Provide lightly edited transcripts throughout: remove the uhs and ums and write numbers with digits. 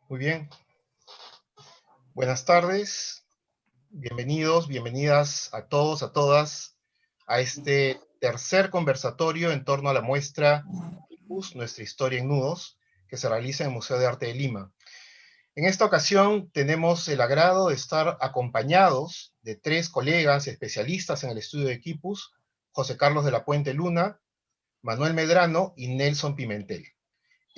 Muy bien. Buenas tardes. Bienvenidos, bienvenidas a todos, a todas, a este tercer conversatorio en torno a la muestra Quipus, nuestra historia en nudos, que se realiza en el Museo de Arte de Lima. En esta ocasión tenemos el agrado de estar acompañados de tres colegas especialistas en el estudio de Quipus, José Carlos de la Puente Luna, Manuel Medrano y Nelson Pimentel.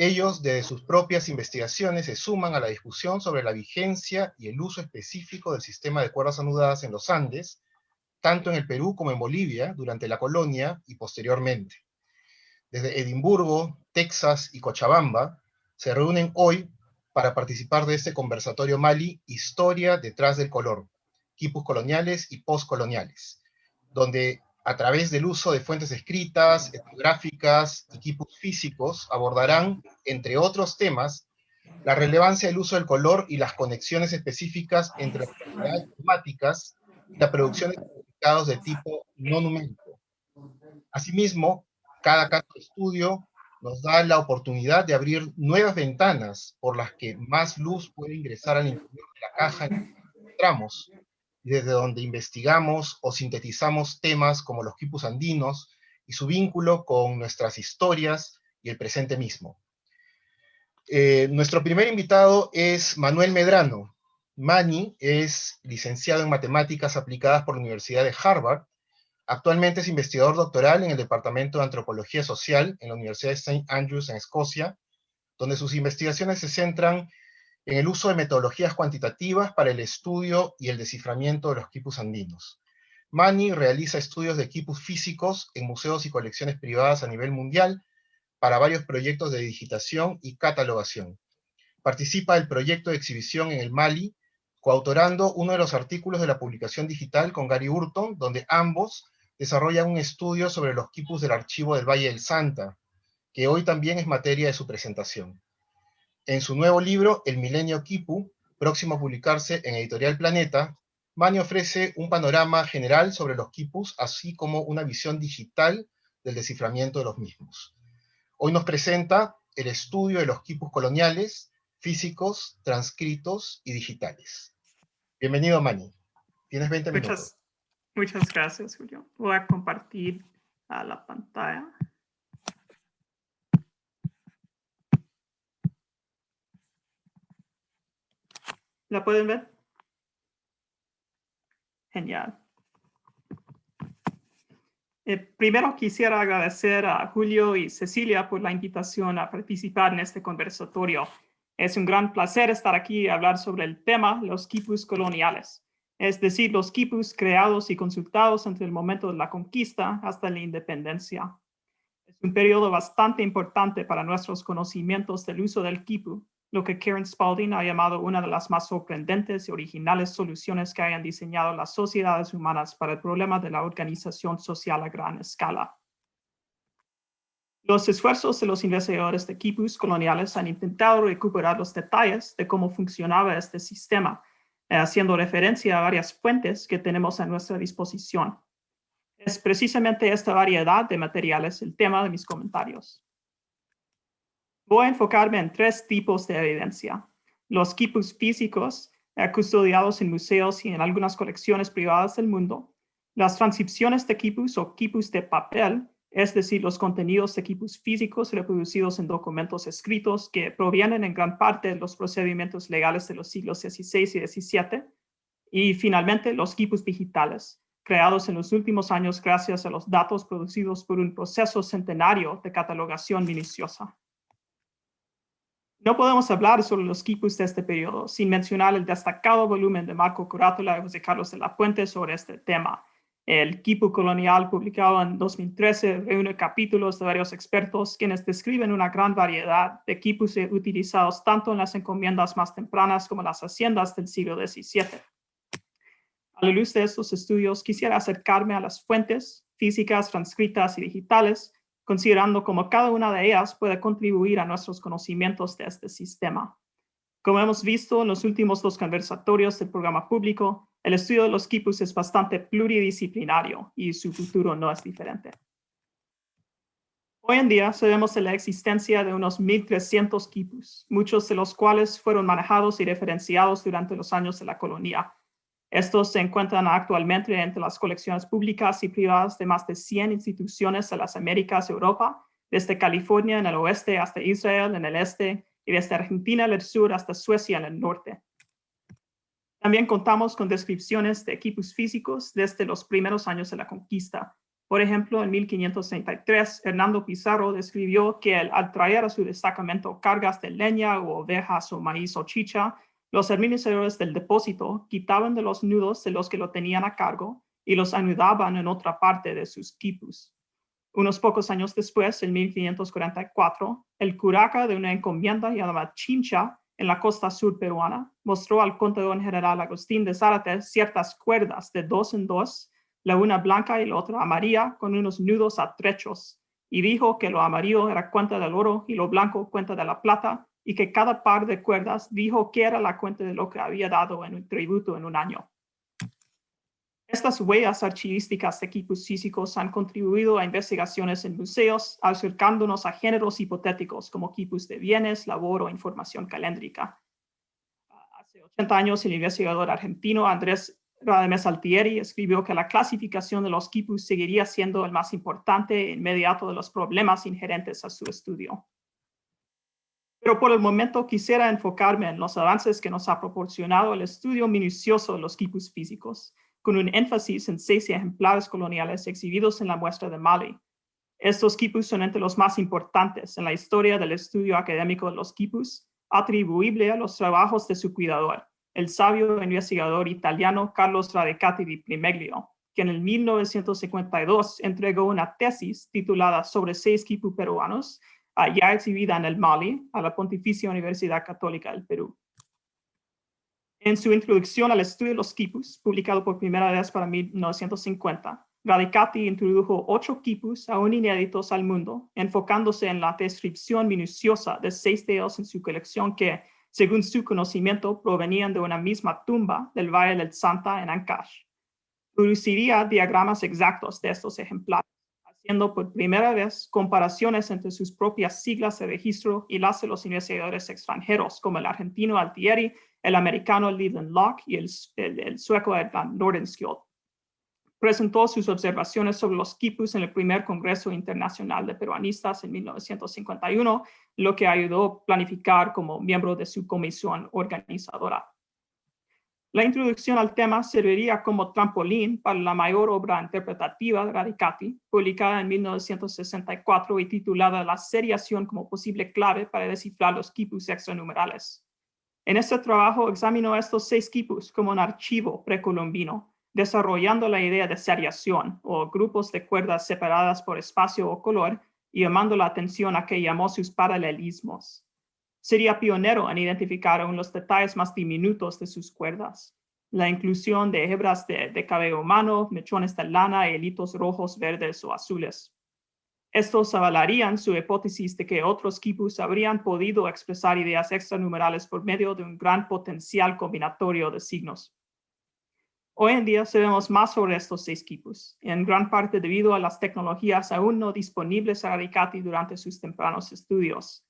Ellos, desde sus propias investigaciones, se suman a la discusión sobre la vigencia y el uso específico del sistema de cuerdas anudadas en los Andes, tanto en el Perú como en Bolivia, durante la colonia y posteriormente. Desde Edimburgo, Texas y Cochabamba, se reúnen hoy para participar de este conversatorio Mali, Historia detrás del color, quipus coloniales y postcoloniales, donde a través del uso de fuentes escritas, etnográficas y quipus físicos abordarán, entre otros temas, la relevancia del uso del color y las conexiones específicas entre las propiedades climáticas y la producción de significados de tipo no numérico. Asimismo, cada caso de estudio nos da la oportunidad de abrir nuevas ventanas por las que más luz puede ingresar al interior de la caja en la que nos encontramos, desde donde investigamos o sintetizamos temas como los quipus andinos y su vínculo con nuestras historias y el presente mismo. Nuestro primer invitado es Manuel Medrano. Mani es licenciado en Matemáticas Aplicadas por la Universidad de Harvard. Actualmente es investigador doctoral en el Departamento de Antropología Social en la Universidad de St. Andrews en Escocia, donde sus investigaciones se centran en el uso de metodologías cuantitativas para el estudio y el desciframiento de los quipus andinos. Mani realiza estudios de quipus físicos en museos y colecciones privadas a nivel mundial para varios proyectos de digitación y catalogación. Participa del proyecto de exhibición en el Mali, coautorando uno de los artículos de la publicación digital con Gary Hurton, donde ambos desarrollan un estudio sobre los quipus del archivo del Valle del Santa, que hoy también es materia de su presentación. En su nuevo libro, El Milenio Quipu, próximo a publicarse en Editorial Planeta, Mani ofrece un panorama general sobre los quipus, así como una visión digital del desciframiento de los mismos. Hoy nos presenta el estudio de los quipus coloniales, físicos, transcritos y digitales. Bienvenido, Mani. Tienes 20 minutos. Muchas gracias, Julio. Voy a compartir la pantalla. ¿La pueden ver? Genial. Primero quisiera agradecer a Julio y Cecilia por la invitación a participar en este conversatorio. Es un gran placer estar aquí y hablar sobre el tema, los quipus coloniales, es decir, los quipus creados y consultados entre el momento de la conquista hasta la independencia. Es un periodo bastante importante para nuestros conocimientos del uso del quipu, lo que Karen Spalding ha llamado una de las más sorprendentes y originales soluciones que hayan diseñado las sociedades humanas para el problema de la organización social a gran escala. Los esfuerzos de los investigadores de quipus coloniales han intentado recuperar los detalles de cómo funcionaba este sistema, haciendo referencia a varias fuentes que tenemos a nuestra disposición. Es precisamente esta variedad de materiales el tema de mis comentarios. Voy a enfocarme en tres tipos de evidencia. Los quipus físicos, custodiados en museos y en algunas colecciones privadas del mundo. Las transcripciones de quipus o quipus de papel, es decir, los contenidos de quipus físicos reproducidos en documentos escritos que provienen en gran parte de los procedimientos legales de los siglos XVI y XVII. Y finalmente, los quipus digitales, creados en los últimos años gracias a los datos producidos por un proceso centenario de catalogación minuciosa. No podemos hablar sobre los quipus de este periodo sin mencionar el destacado volumen de Marco Curátola y José Carlos de la Puente sobre este tema. El Quipu Colonial, publicado en 2013, reúne capítulos de varios expertos quienes describen una gran variedad de quipus utilizados tanto en las encomiendas más tempranas como en las haciendas del siglo XVII. A la luz de estos estudios, quisiera acercarme a las fuentes físicas, transcritas y digitales, considerando cómo cada una de ellas puede contribuir a nuestros conocimientos de este sistema. Como hemos visto en los últimos 2 conversatorios del programa público, el estudio de los quipus es bastante pluridisciplinario y su futuro no es diferente. Hoy en día sabemos de la existencia de unos 1,300 quipus, muchos de los cuales fueron manejados y referenciados durante los años de la colonia. Estos se encuentran actualmente entre las colecciones públicas y privadas de más de 100 instituciones de las Américas y Europa, desde California en el oeste hasta Israel en el este, y desde Argentina en el sur hasta Suecia en el norte. También contamos con descripciones de quipus físicos desde los primeros años de la conquista. Por ejemplo, en 1533, Hernando Pizarro describió que al traer a su destacamento cargas de leña o ovejas o maíz o chicha, los administradores del depósito quitaban de los nudos de los que lo tenían a cargo y los anudaban en otra parte de sus quipus. Unos pocos años después, en 1544, el curaca de una encomienda llamada Chincha en la costa sur peruana mostró al contador general Agustín de Zárate ciertas cuerdas de 2 en 2, la una blanca y la otra amarilla, con unos nudos atrechos, y dijo que lo amarillo era cuenta del oro y lo blanco cuenta de la plata, y que cada par de cuerdas dijo que era la cuenta de lo que había dado en un tributo en un año. Estas huellas archivísticas de quipus físicos han contribuido a investigaciones en museos, acercándonos a géneros hipotéticos como quipus de bienes, labor o información calendrica. Hace 80 años, el investigador argentino Andrés Radamés Altieri escribió que la clasificación de los quipus seguiría siendo el más importante e inmediato de los problemas inherentes a su estudio. Pero por el momento quisiera enfocarme en los avances que nos ha proporcionado el estudio minucioso de los quipus físicos, con un énfasis en 6 ejemplares coloniales exhibidos en la muestra de Mali. Estos quipus son entre los más importantes en la historia del estudio académico de los quipus, atribuible a los trabajos de su cuidador, el sabio investigador italiano Carlos Radicati di Primeglio, quien en 1952 entregó una tesis titulada sobre 6 quipus peruanos, ya exhibida en el Mali, a la Pontificia Universidad Católica del Perú. En su introducción al estudio de los quipus, publicado por primera vez para 1950, Radicati introdujo 8 quipus aún inéditos al mundo, enfocándose en la descripción minuciosa de 6 de ellos en su colección que, según su conocimiento, provenían de una misma tumba del Valle del Santa en Ancash. Produciría diagramas exactos de estos ejemplares, haciendo por primera vez comparaciones entre sus propias siglas de registro y las de los investigadores extranjeros, como el argentino Altieri, el americano Leland Locke y el sueco Edvard Nordenskjöld. Presentó sus observaciones sobre los quipus en el primer Congreso Internacional de Peruanistas en 1951, lo que ayudó a planificar como miembro de su comisión organizadora. La introducción al tema serviría como trampolín para la mayor obra interpretativa de Radicati, publicada en 1964 y titulada La seriación como posible clave para descifrar los quipus extranumerales. En este trabajo examinó estos 6 quipus como un archivo precolombino, desarrollando la idea de seriación o grupos de cuerdas separadas por espacio o color y llamando la atención a que llamó sus paralelismos. Sería pionero en identificar aún los detalles más diminutos de sus cuerdas, la inclusión de hebras de cabello humano, mechones de lana y hilitos rojos, verdes o azules. Estos avalarían su hipótesis de que otros quipus habrían podido expresar ideas extranumerales por medio de un gran potencial combinatorio de signos. Hoy en día sabemos más sobre estos 6 quipus, en gran parte debido a las tecnologías aún no disponibles a Radicati durante sus tempranos estudios.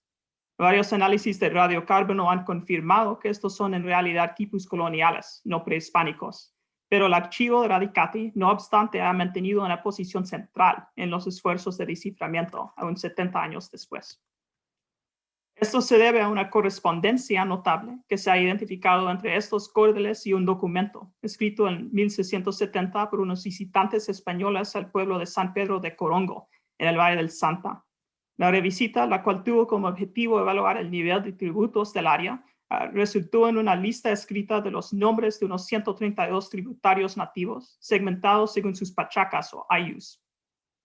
Varios análisis de radiocarbono han confirmado que estos son en realidad quipus coloniales, no prehispánicos. Pero el archivo de Radicati, no obstante, ha mantenido una posición central en los esfuerzos de desciframiento, aún 70 años después. Esto se debe a una correspondencia notable que se ha identificado entre estos córdeles y un documento, escrito en 1670 por unos visitantes españoles al pueblo de San Pedro de Corongo, en el Valle del Santa. La revisita, la cual tuvo como objetivo evaluar el nivel de tributos del área, resultó en una lista escrita de los nombres de unos 132 tributarios nativos, segmentados según sus pachacas o ayllus.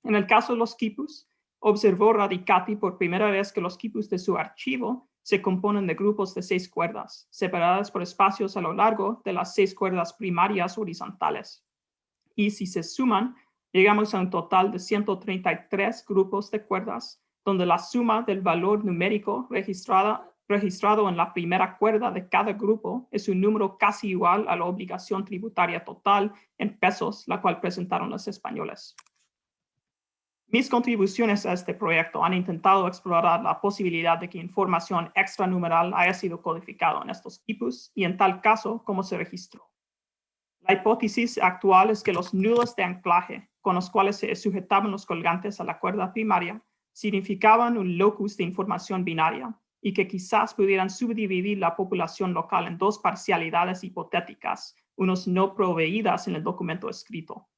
En el caso de los quipus, observó Radicati por primera vez que los quipus de su archivo se componen de grupos de 6 cuerdas, separadas por espacios a lo largo de las 6 cuerdas primarias horizontales. Y si se suman, llegamos a un total de 133 grupos de cuerdas, donde la suma del valor numérico registrado en la primera cuerda de cada grupo es un número casi igual a la obligación tributaria total en pesos, la cual presentaron los españoles. Mis contribuciones a este proyecto han intentado explorar la posibilidad de que información extranumeral haya sido codificada en estos quipus y, en tal caso, cómo se registró. La hipótesis actual es que los nudos de anclaje con los cuales se sujetaban los colgantes a la cuerda primaria significaban un locus de información binaria y que quizás pudieran subdividir la población local en 2 parcialidades hipotéticas, unos no proveídas en el documento escrito.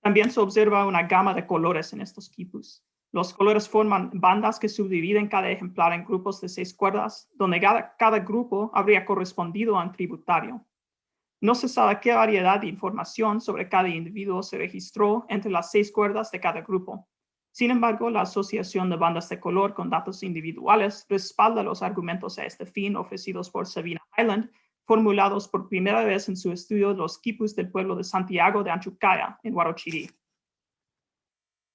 También se observa una gama de colores en estos quipus. Los colores forman bandas que subdividen cada ejemplar en grupos de 6 cuerdas, donde cada grupo habría correspondido a un tributario. No se sabe qué variedad de información sobre cada individuo se registró entre las 6 cuerdas de cada grupo. Sin embargo, la asociación de bandas de color con datos individuales respalda los argumentos a este fin ofrecidos por Sabina Hyland, formulados por primera vez en su estudio de los quipus del pueblo de Santiago de Anchucaya, en Huarochirí.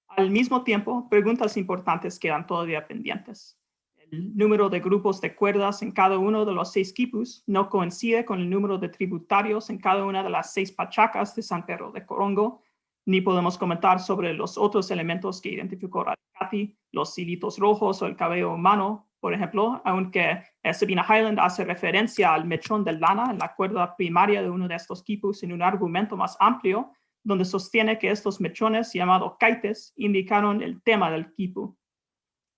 Al mismo tiempo, preguntas importantes quedan todavía pendientes. El número de grupos de cuerdas en cada uno de los 6 quipus no coincide con el número de tributarios en cada una de las 6 pachacas de San Pedro de Corongo, ni podemos comentar sobre los otros elementos que identificó Radicati, los hilitos rojos o el cabello humano, por ejemplo, aunque Sabina Hyland hace referencia al mechón de lana en la cuerda primaria de uno de estos quipus en un argumento más amplio, donde sostiene que estos mechones, llamados caites, indicaron el tema del quipu.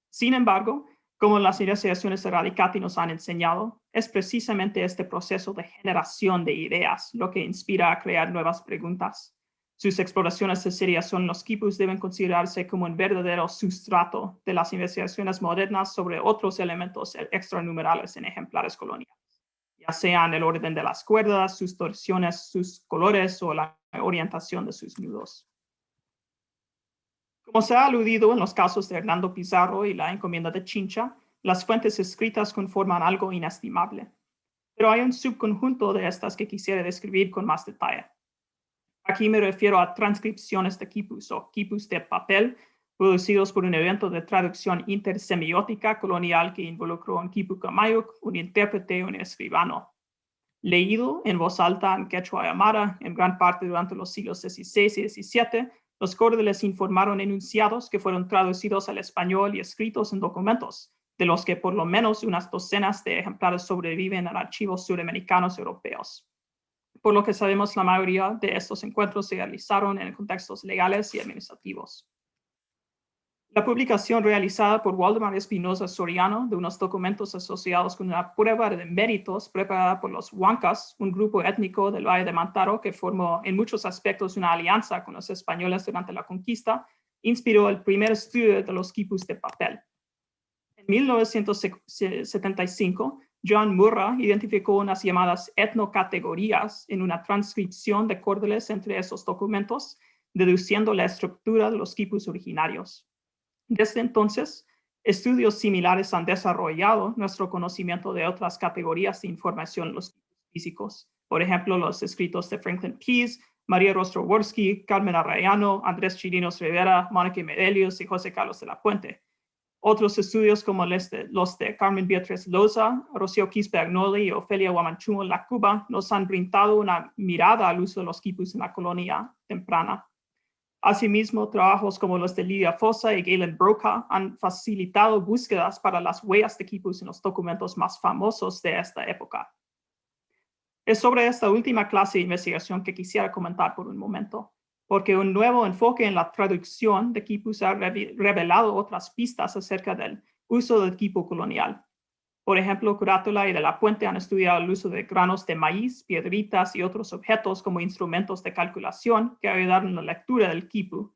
Sin embargo, como las investigaciones de Radicati nos han enseñado, es precisamente este proceso de generación de ideas lo que inspira a crear nuevas preguntas. Sus exploraciones de seriación en los quipus deben considerarse como un verdadero sustrato de las investigaciones modernas sobre otros elementos extranumerales en ejemplares coloniales, ya sean el orden de las cuerdas, sus torsiones, sus colores o la orientación de sus nudos. Como se ha aludido en los casos de Hernando Pizarro y la encomienda de Chincha, las fuentes escritas conforman algo inestimable. Pero hay un subconjunto de estas que quisiera describir con más detalle. Aquí me refiero a transcripciones de quipus o quipus de papel producidos por un evento de traducción intersemiótica colonial que involucró un quipu camayuc, un intérprete y un escribano. Leído en voz alta en quechua aymara, en gran parte durante los siglos XVI y XVII, los córdeles informaron enunciados que fueron traducidos al español y escritos en documentos, de los que por lo menos unas docenas de ejemplares sobreviven en archivos suramericanos y europeos. Por lo que sabemos, la mayoría de estos encuentros se realizaron en contextos legales y administrativos. La publicación realizada por Waldemar Espinosa Soriano de unos documentos asociados con una prueba de méritos preparada por los Huancas, un grupo étnico del Valle de Mantaro que formó en muchos aspectos una alianza con los españoles durante la conquista, inspiró el primer estudio de los quipus de papel. En 1975, John Murrah identificó unas llamadas etnocategorías en una transcripción de córdeles entre esos documentos, deduciendo la estructura de los quipus originarios. Desde entonces, estudios similares han desarrollado nuestro conocimiento de otras categorías de información en los quipus físicos. Por ejemplo, los escritos de Franklin Pease, María Rostroworski, Carmen Arrayano, Andrés Chirinos Rivera, Mónica Medelius y José Carlos de la Puente. Otros estudios como los de Carmen Beatriz Loza, Rocío Quispe Agnoli y Ofelia Guamanchumo en la Cuba nos han brindado una mirada al uso de los quipus en la colonia temprana. Asimismo, trabajos como los de Lidia Fossa y Galen Broca han facilitado búsquedas para las huellas de quipus en los documentos más famosos de esta época. Es sobre esta última clase de investigación que quisiera comentar por un momento, porque un nuevo enfoque en la traducción de quipus ha revelado otras pistas acerca del uso del quipu colonial. Por ejemplo, Curátula y de la Puente han estudiado el uso de granos de maíz, piedritas y otros objetos como instrumentos de calculación que ayudaron en la lectura del quipu,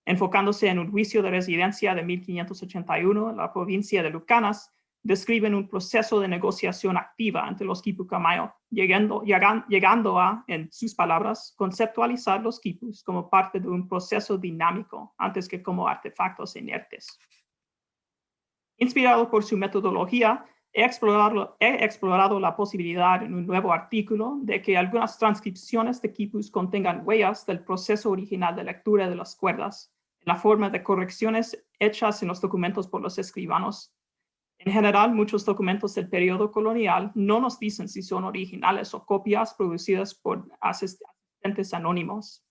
enfocándose en un juicio de residencia de 1581 en la provincia de Lucanas, describen un proceso de negociación activa entre los quipu camayo, llegando a, en sus palabras, conceptualizar los quipus como parte de un proceso dinámico antes que como artefactos inertes. Inspirado por su metodología, he explorado la posibilidad en un nuevo artículo de que algunas transcripciones de quipus contengan huellas del proceso original de lectura de las cuerdas, en la forma de correcciones hechas en los documentos por los escribanos. En general, muchos documentos del periodo colonial no nos dicen si son originales o copias producidas por asistentes anónimos.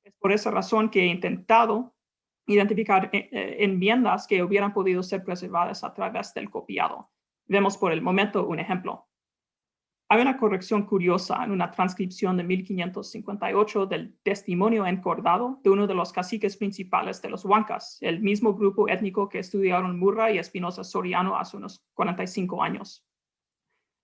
Es por esa razón que he intentado identificar enmiendas que hubieran podido ser preservadas a través del copiado. Vemos por el momento un ejemplo. Hay una corrección curiosa en una transcripción de 1558 del testimonio encordado de uno de los caciques principales de los Huancas, el mismo grupo étnico que estudiaron Murray y Espinosa Soriano hace unos 45 años.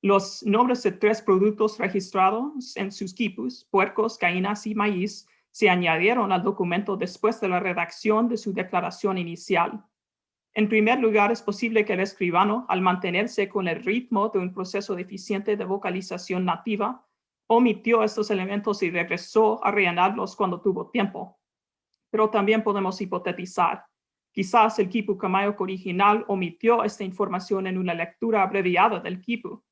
Los nombres de 3 productos registrados en sus quipus, puercos, gallinas y maíz, se añadieron al documento después de la redacción de su declaración inicial. En primer lugar, es posible que el escribano, al mantenerse con el ritmo de un proceso deficiente de vocalización nativa, omitió estos elementos y regresó a rellenarlos cuando tuvo tiempo. Pero también podemos hipotetizar. Quizás el quipu camayo original omitió esta información en una lectura abreviada del quipu.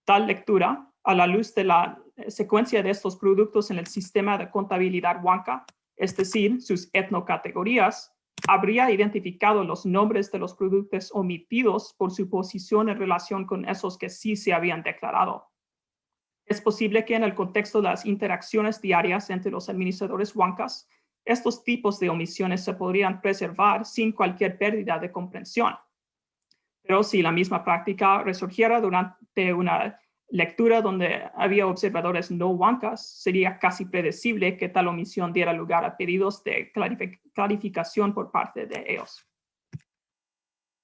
Tal lectura, a la luz de la secuencia de estos productos en el sistema de contabilidad huanca, es decir, sus etnocategorías, habría identificado los nombres de los productos omitidos por su posición en relación con esos que sí se habían declarado. Es posible que en el contexto de las interacciones diarias entre los administradores huancas, estos tipos de omisiones se podrían preservar sin cualquier pérdida de comprensión. Pero si la misma práctica resurgiera durante una lectura donde había observadores no huancas, sería casi predecible que tal omisión diera lugar a pedidos de clarificación por parte de ellos.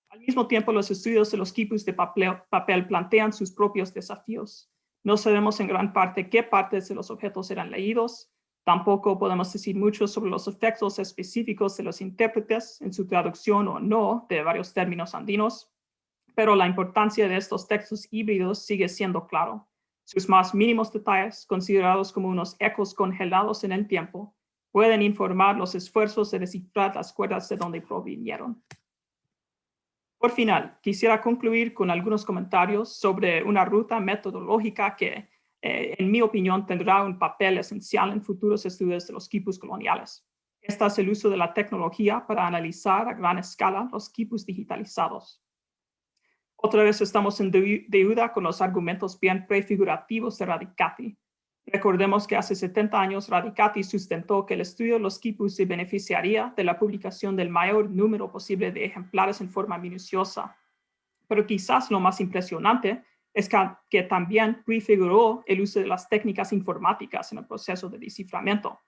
Al mismo tiempo, los estudios de los quipus de papel plantean sus propios desafíos. No sabemos en gran parte qué partes de los objetos eran leídos. Tampoco podemos decir mucho sobre los efectos específicos de los intérpretes en su traducción o no de varios términos andinos. Pero la importancia de estos textos híbridos sigue siendo claro. Sus más mínimos detalles, considerados como unos ecos congelados en el tiempo, pueden informar los esfuerzos de descifrar las cuerdas de donde provinieron. Por final, quisiera concluir con algunos comentarios sobre una ruta metodológica que, en mi opinión, tendrá un papel esencial en futuros estudios de los quipus coloniales. Este es el uso de la tecnología para analizar a gran escala los quipus digitalizados. Otra vez estamos en deuda con los argumentos bien prefigurativos de Radicati. Recordemos que hace 70 años Radicati sustentó que el estudio de los quipus se beneficiaría de la publicación del mayor número posible de ejemplares en forma minuciosa. Pero quizás lo más impresionante es que también prefiguró el uso de las técnicas informáticas en el proceso de desciframiento.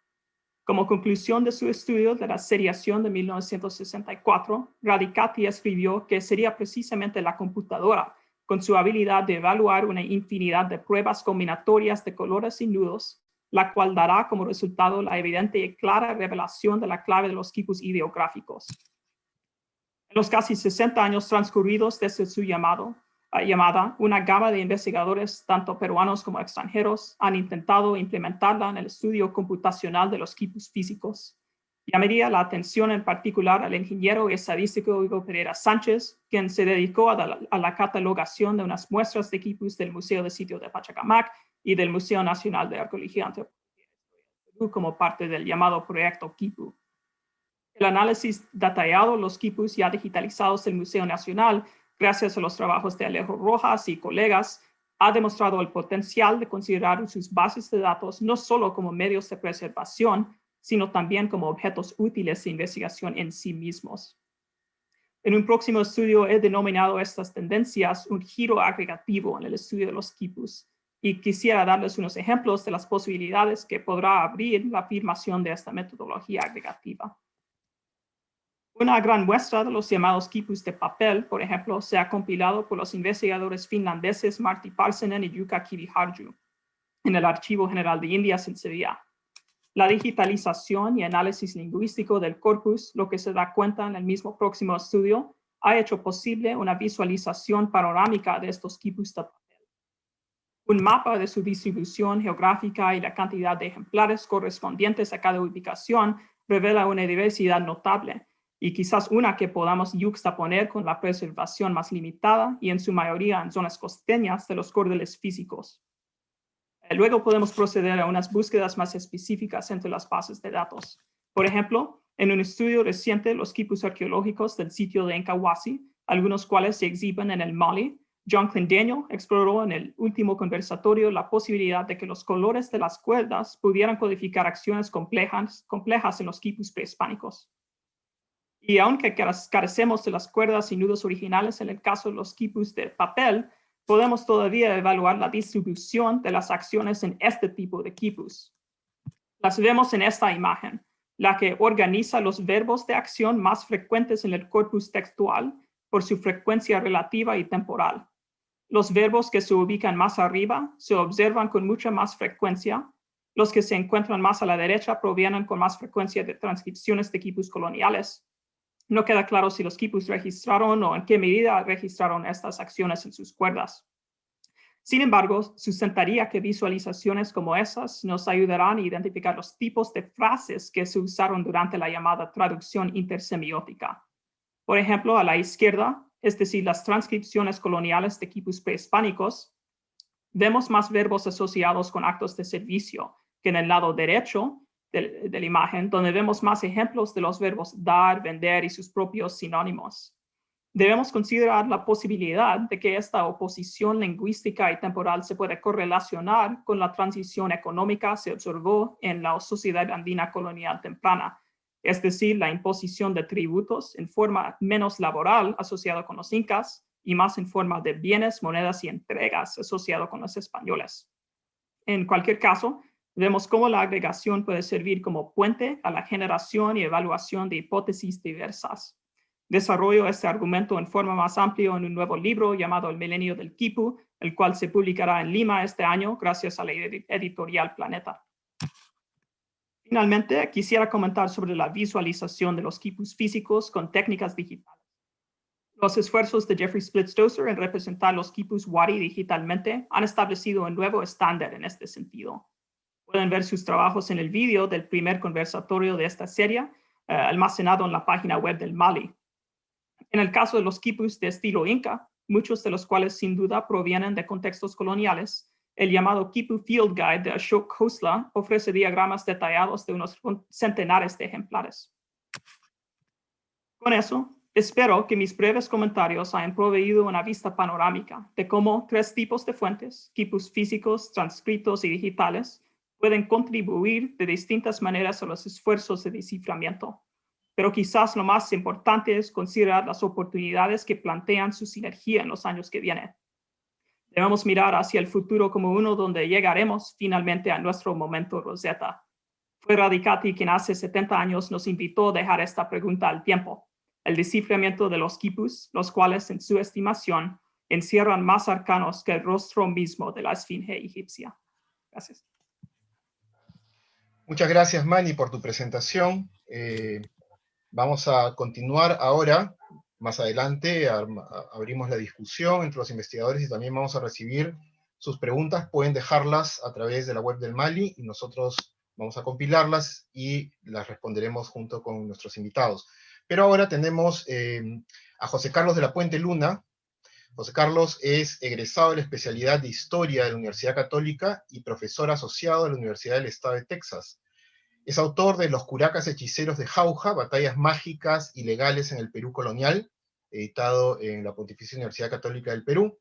Como conclusión de su estudio de la seriación de 1964, Radicati escribió que sería precisamente la computadora, con su habilidad de evaluar una infinidad de pruebas combinatorias de colores y nudos, la cual dará como resultado la evidente y clara revelación de la clave de los quipus ideográficos. En los casi 60 años transcurridos desde su llamada, una gama de investigadores, tanto peruanos como extranjeros, han intentado implementarla en el estudio computacional de los quipus físicos. Llamaría la atención en particular al ingeniero y estadístico Hugo Pereira Sánchez, quien se dedicó a la catalogación de unas muestras de quipus del Museo de Sitio de Pachacamac y del Museo Nacional de Arqueología, Antropología y Historia de Perú como parte del llamado Proyecto Quipu. El análisis detallado de los quipus ya digitalizados del Museo Nacional, gracias a los trabajos de Alejo Rojas y colegas, ha demostrado el potencial de considerar sus bases de datos no solo como medios de preservación, sino también como objetos útiles de investigación en sí mismos. En un próximo estudio he denominado estas tendencias un giro agregativo en el estudio de los quipus, y quisiera darles unos ejemplos de las posibilidades que podrá abrir la afirmación de esta metodología agregativa. Una gran muestra de los llamados quipus de papel, por ejemplo, se ha compilado por los investigadores finlandeses Martti Parsinen y Jukka Kiviharju en el Archivo General de Indias en Sevilla. La digitalización y análisis lingüístico del corpus, lo que se da cuenta en el mismo próximo estudio, ha hecho posible una visualización panorámica de estos quipus de papel. Un mapa de su distribución geográfica y la cantidad de ejemplares correspondientes a cada ubicación revela una diversidad notable, y quizás una que podamos yuxtaponer con la preservación más limitada y en su mayoría en zonas costeñas de los cordeles físicos. Luego podemos proceder a unas búsquedas más específicas entre las bases de datos. Por ejemplo, en un estudio reciente, los quipus arqueológicos del sitio de Encahuasi, algunos cuales se exhiben en el Mali, John Clendeño exploró en el último conversatorio la posibilidad de que los colores de las cuerdas pudieran codificar acciones complejas en los quipus prehispánicos. Y aunque carecemos de las cuerdas y nudos originales en el caso de los quipus de papel, podemos todavía evaluar la distribución de las acciones en este tipo de quipus. Las vemos en esta imagen, la que organiza los verbos de acción más frecuentes en el corpus textual por su frecuencia relativa y temporal. Los verbos que se ubican más arriba se observan con mucha más frecuencia. Los que se encuentran más a la derecha provienen con más frecuencia de transcripciones de quipus coloniales. No queda claro si los quipus registraron o en qué medida registraron estas acciones en sus cuerdas. Sin embargo, sustentaría que visualizaciones como esas nos ayudarán a identificar los tipos de frases que se usaron durante la llamada traducción intersemiótica. Por ejemplo, a la izquierda, es decir, las transcripciones coloniales de quipus prehispánicos, vemos más verbos asociados con actos de servicio que en el lado derecho de la imagen, donde vemos más ejemplos de los verbos dar, vender y sus propios sinónimos. Debemos considerar la posibilidad de que esta oposición lingüística y temporal se puede correlacionar con la transición económica que se observó en la sociedad andina colonial temprana, es decir, la imposición de tributos en forma menos laboral asociado con los incas y más en forma de bienes, monedas y entregas asociado con los españoles. En cualquier caso, vemos cómo la agregación puede servir como puente a la generación y evaluación de hipótesis diversas. Desarrollo este argumento en forma más amplia en un nuevo libro llamado El Milenio del Quipu, el cual se publicará en Lima este año gracias a la editorial Planeta. Finalmente, quisiera comentar sobre la visualización de los quipus físicos con técnicas digitales. Los esfuerzos de Jeffrey Splitstoser en representar los quipus wari digitalmente han establecido un nuevo estándar en este sentido. Pueden ver sus trabajos en el vídeo del primer conversatorio de esta serie, almacenado en la página web del Mali. En el caso de los quipus de estilo inca, muchos de los cuales sin duda provienen de contextos coloniales, el llamado Quipu Field Guide de Ashok Khosla ofrece diagramas detallados de unos centenares de ejemplares. Con eso, espero que mis breves comentarios hayan proveído una vista panorámica de cómo tres tipos de fuentes, quipus físicos, transcritos y digitales, pueden contribuir de distintas maneras a los esfuerzos de desciframiento. Pero quizás lo más importante es considerar las oportunidades que plantean su sinergia en los años que vienen. Debemos mirar hacia el futuro como uno donde llegaremos finalmente a nuestro momento Rosetta. Fue Radicati quien hace 70 años nos invitó a dejar esta pregunta al tiempo: el desciframiento de los quipus, los cuales en su estimación encierran más arcanos que el rostro mismo de la esfinge egipcia. Gracias. Muchas gracias, Manny, por tu presentación. Vamos a continuar ahora. Más adelante abrimos la discusión entre los investigadores y también vamos a recibir sus preguntas. Pueden dejarlas a través de la web del Mali y nosotros vamos a compilarlas y las responderemos junto con nuestros invitados. Pero ahora tenemos a José Carlos de la Puente Luna. José Carlos es egresado de la especialidad de Historia de la Universidad Católica y profesor asociado de la Universidad del Estado de Texas. Es autor de Los curacas hechiceros de Jauja, batallas mágicas y legales en el Perú colonial, editado en la Pontificia Universidad Católica del Perú,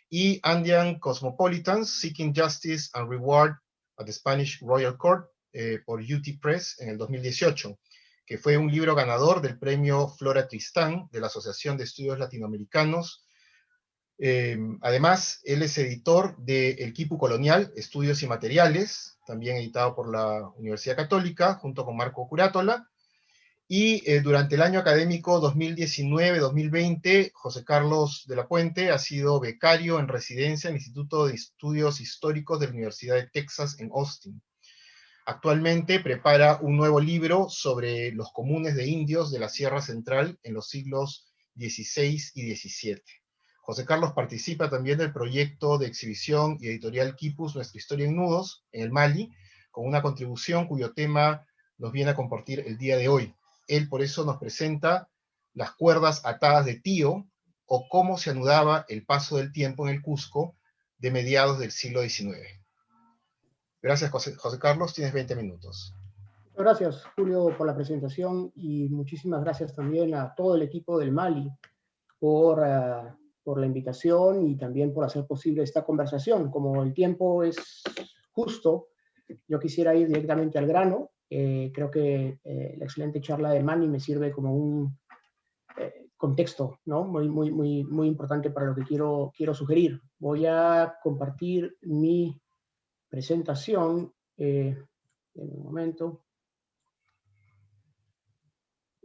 y Andean Cosmopolitans, Seeking Justice and Reward at the Spanish Royal Court, por UT Press en el 2018, que fue un libro ganador del premio Flora Tristán de la Asociación de Estudios Latinoamericanos. Además, él es editor de El Quipu Colonial, Estudios y Materiales, también editado por la Universidad Católica, junto con Marco Curátola. Y durante el año académico 2019-2020, José Carlos de la Puente ha sido becario en residencia en el Instituto de Estudios Históricos de la Universidad de Texas en Austin. Actualmente prepara un nuevo libro sobre los comunes de indios de la Sierra Central en los siglos XVI y XVII. José Carlos participa también del proyecto de exhibición y editorial Quipus, Nuestra Historia en Nudos, en el Mali, con una contribución cuyo tema nos viene a compartir el día de hoy. Él por eso nos presenta Las cuerdas atadas de Tío, o cómo se anudaba el paso del tiempo en el Cusco de mediados del siglo XIX. Gracias, José Carlos, tienes 20 minutos. Gracias, Julio, por la presentación y muchísimas gracias también a todo el equipo del Mali por la invitación y también por hacer posible esta conversación. Como el tiempo es justo, yo quisiera ir directamente al grano. Creo que la excelente charla de Manny me sirve como un contexto, ¿no? muy importante para lo que quiero sugerir. Voy a compartir mi presentación en un momento.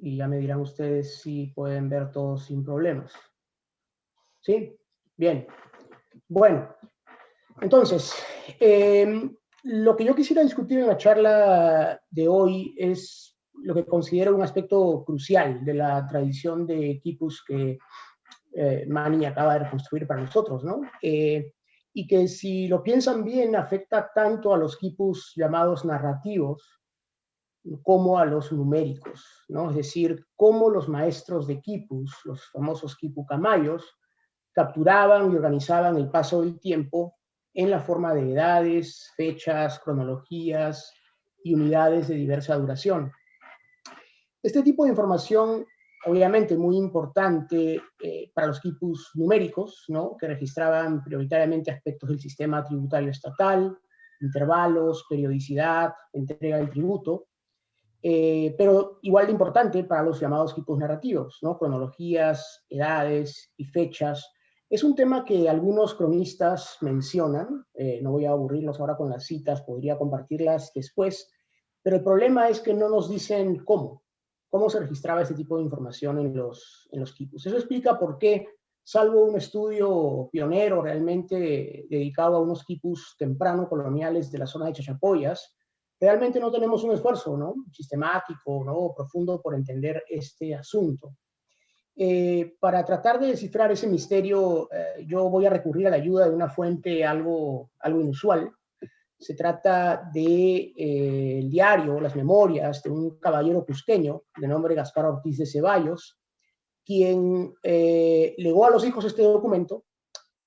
Y ya me dirán ustedes si pueden ver todo sin problemas. ¿Sí? Bien. Bueno, entonces, lo que yo quisiera discutir en la charla de hoy es lo que considero un aspecto crucial de la tradición de quipus que Manny acaba de reconstruir para nosotros, ¿no? Y que si lo piensan bien, afecta tanto a los quipus llamados narrativos como a los numéricos, ¿no? Es decir, cómo los maestros de quipus, los famosos quipucamayos, capturaban y organizaban el paso del tiempo en la forma de edades, fechas, cronologías y unidades de diversa duración. Este tipo de información, obviamente muy importante para los quipus numéricos, ¿no? Que registraban prioritariamente aspectos del sistema tributario estatal, intervalos, periodicidad, entrega del tributo, pero igual de importante para los llamados quipus narrativos, ¿no? Cronologías, edades y fechas. Es un tema que algunos cronistas mencionan, no voy a aburrirlos ahora con las citas, podría compartirlas después, pero el problema es que no nos dicen cómo se registraba este tipo de información en los quipus. Eso explica por qué, salvo un estudio pionero realmente dedicado a unos quipus temprano coloniales de la zona de Chachapoyas, realmente no tenemos un esfuerzo, ¿no? Sistemático, ¿no? Profundo por entender este asunto. Para tratar de descifrar ese misterio, yo voy a recurrir a la ayuda de una fuente algo inusual. Se trata del diario, las memorias de un caballero cusqueño de nombre Gaspar Ortiz de Ceballos, quien legó a los hijos este documento,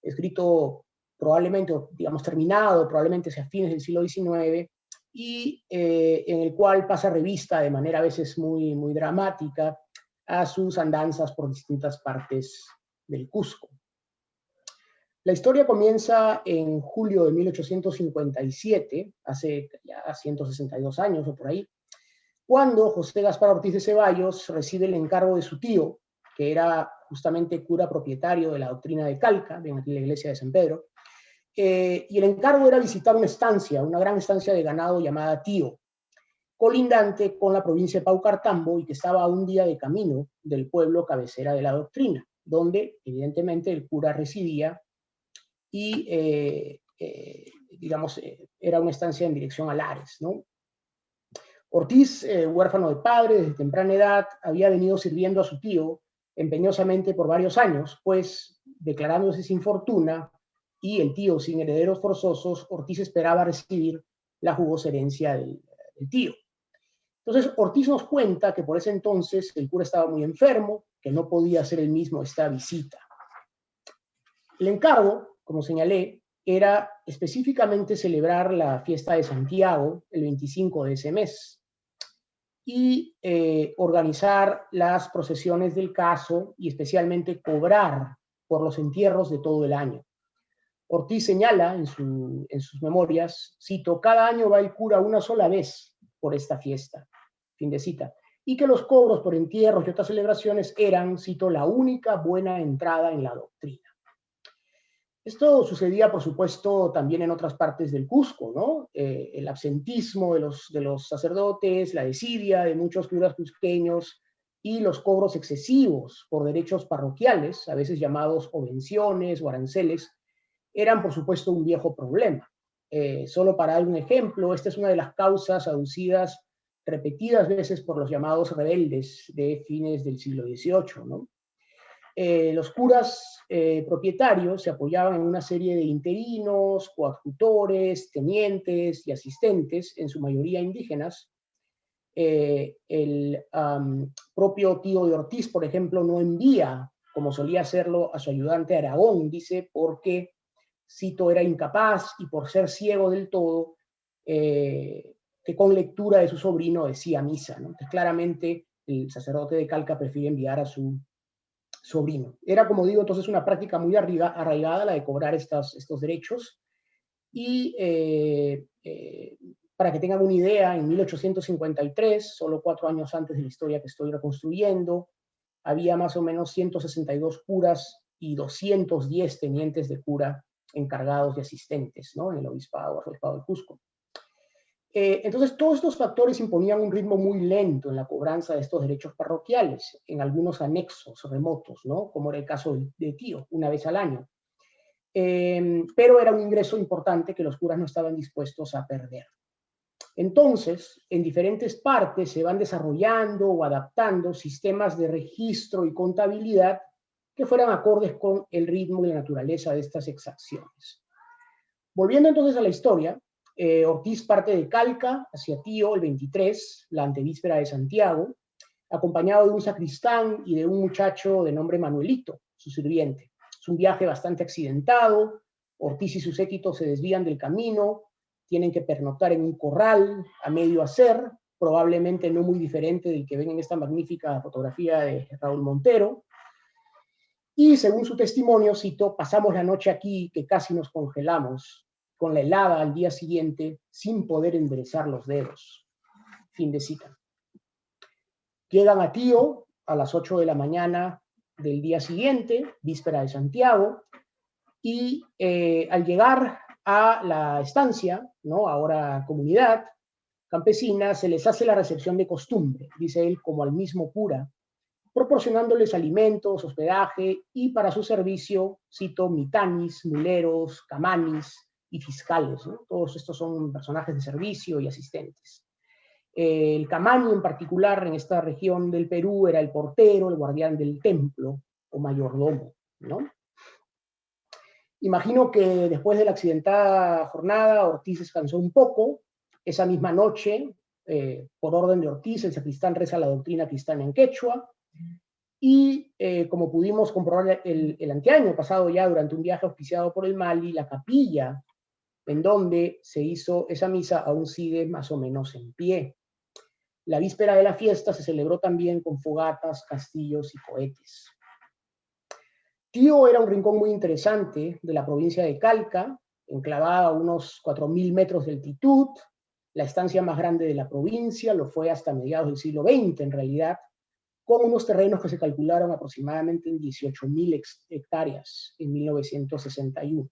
escrito probablemente, digamos, terminado, probablemente hacia fines del siglo XIX, y en el cual pasa revista de manera a veces muy dramática a sus andanzas por distintas partes del Cusco. La historia comienza en julio de 1857, hace ya 162 años o por ahí, cuando José Gaspar Ortiz de Ceballos recibe el encargo de su tío, que era justamente cura propietario de la doctrina de Calca, ven aquí la iglesia de San Pedro, y el encargo era visitar una estancia, una gran estancia de ganado llamada Tío, colindante con la provincia de Paucartambo y que estaba a un día de camino del pueblo cabecera de la doctrina, donde evidentemente el cura residía y, digamos, era una estancia en dirección a Lares, ¿no? Ortiz, huérfano de padre desde temprana edad, había venido sirviendo a su tío empeñosamente por varios años, pues declarándose sin fortuna y el tío sin herederos forzosos, Ortiz esperaba recibir la jugosa herencia del tío. Entonces, Ortiz nos cuenta que por ese entonces el cura estaba muy enfermo, que no podía hacer él mismo esta visita. El encargo, como señalé, era específicamente celebrar la fiesta de Santiago el 25 de ese mes y organizar las procesiones del caso y especialmente cobrar por los entierros de todo el año. Ortiz señala en sus memorias, cito, cada año va el cura una sola vez por esta fiesta, fin de cita, y que los cobros por entierros y otras celebraciones eran, cito, la única buena entrada en la doctrina. Esto sucedía, por supuesto, también en otras partes del Cusco, ¿no? El absentismo de los sacerdotes, la desidia de muchos curas cusqueños y los cobros excesivos por derechos parroquiales, a veces llamados obenciones o aranceles, eran, por supuesto, un viejo problema. Solo para dar un ejemplo, esta es una de las causas aducidas repetidas veces por los llamados rebeldes de fines del siglo XVIII, ¿no? Los curas propietarios se apoyaban en una serie de interinos, coadjutores, tenientes y asistentes, en su mayoría indígenas. El propio tío de Ortiz, por ejemplo, no envía, como solía hacerlo, a su ayudante Aragón, dice, porque Cito era incapaz y por ser ciego del todo, que con lectura de su sobrino decía misa, ¿no? Entonces, claramente el sacerdote de Calca prefiere enviar a su sobrino. Era, como digo, entonces una práctica muy arraigada la de cobrar estos derechos. Y para que tengan una idea, en 1853, solo 4 años antes de la historia que estoy reconstruyendo, había más o menos 162 curas y 210 tenientes de cura encargados de asistentes, ¿no? En el obispado de Cusco. Entonces, todos estos factores imponían un ritmo muy lento en la cobranza de estos derechos parroquiales, en algunos anexos remotos, ¿no? Como era el caso de Tío, una vez al año. Pero era un ingreso importante que los curas no estaban dispuestos a perder. Entonces, en diferentes partes se van desarrollando o adaptando sistemas de registro y contabilidad que fueran acordes con el ritmo y la naturaleza de estas exacciones. Volviendo entonces a la historia, Ortiz parte de Calca hacia Tío el 23, la antevíspera de Santiago, acompañado de un sacristán y de un muchacho de nombre Manuelito, su sirviente. Es un viaje bastante accidentado. Ortiz y su séquito se desvían del camino, tienen que pernoctar en un corral a medio hacer, probablemente no muy diferente del que ven en esta magnífica fotografía de Raúl Montero. Y según su testimonio, cito, pasamos la noche aquí que casi nos congelamos, con la helada al día siguiente, sin poder enderezar los dedos. Fin de cita. Llegan a Tío a las 8 de la mañana del día siguiente, víspera de Santiago, y al llegar a la estancia, ¿no? Ahora comunidad campesina, se les hace la recepción de costumbre, dice él, como al mismo cura, proporcionándoles alimentos, hospedaje y para su servicio, cito, mitanis, muleros, camanis y fiscales, ¿no? Todos estos son personajes de servicio y asistentes. El camani en particular en esta región del Perú era el portero, el guardián del templo o mayordomo, ¿no? Imagino que después de la accidentada jornada, Ortiz descansó un poco. Esa misma noche, por orden de Ortiz, el sacristán reza la doctrina cristiana en quechua. Y como pudimos comprobar el anteaño pasado ya durante un viaje auspiciado por el Mali, la capilla en donde se hizo esa misa aún sigue más o menos en pie. La víspera de la fiesta se celebró también con fogatas, castillos y cohetes. Tío era un rincón muy interesante de la provincia de Calca, enclavada a unos 4.000 metros de altitud, la estancia más grande de la provincia, lo fue hasta mediados del siglo XX en realidad, con unos terrenos que se calcularon aproximadamente en 18.000 hectáreas en 1961.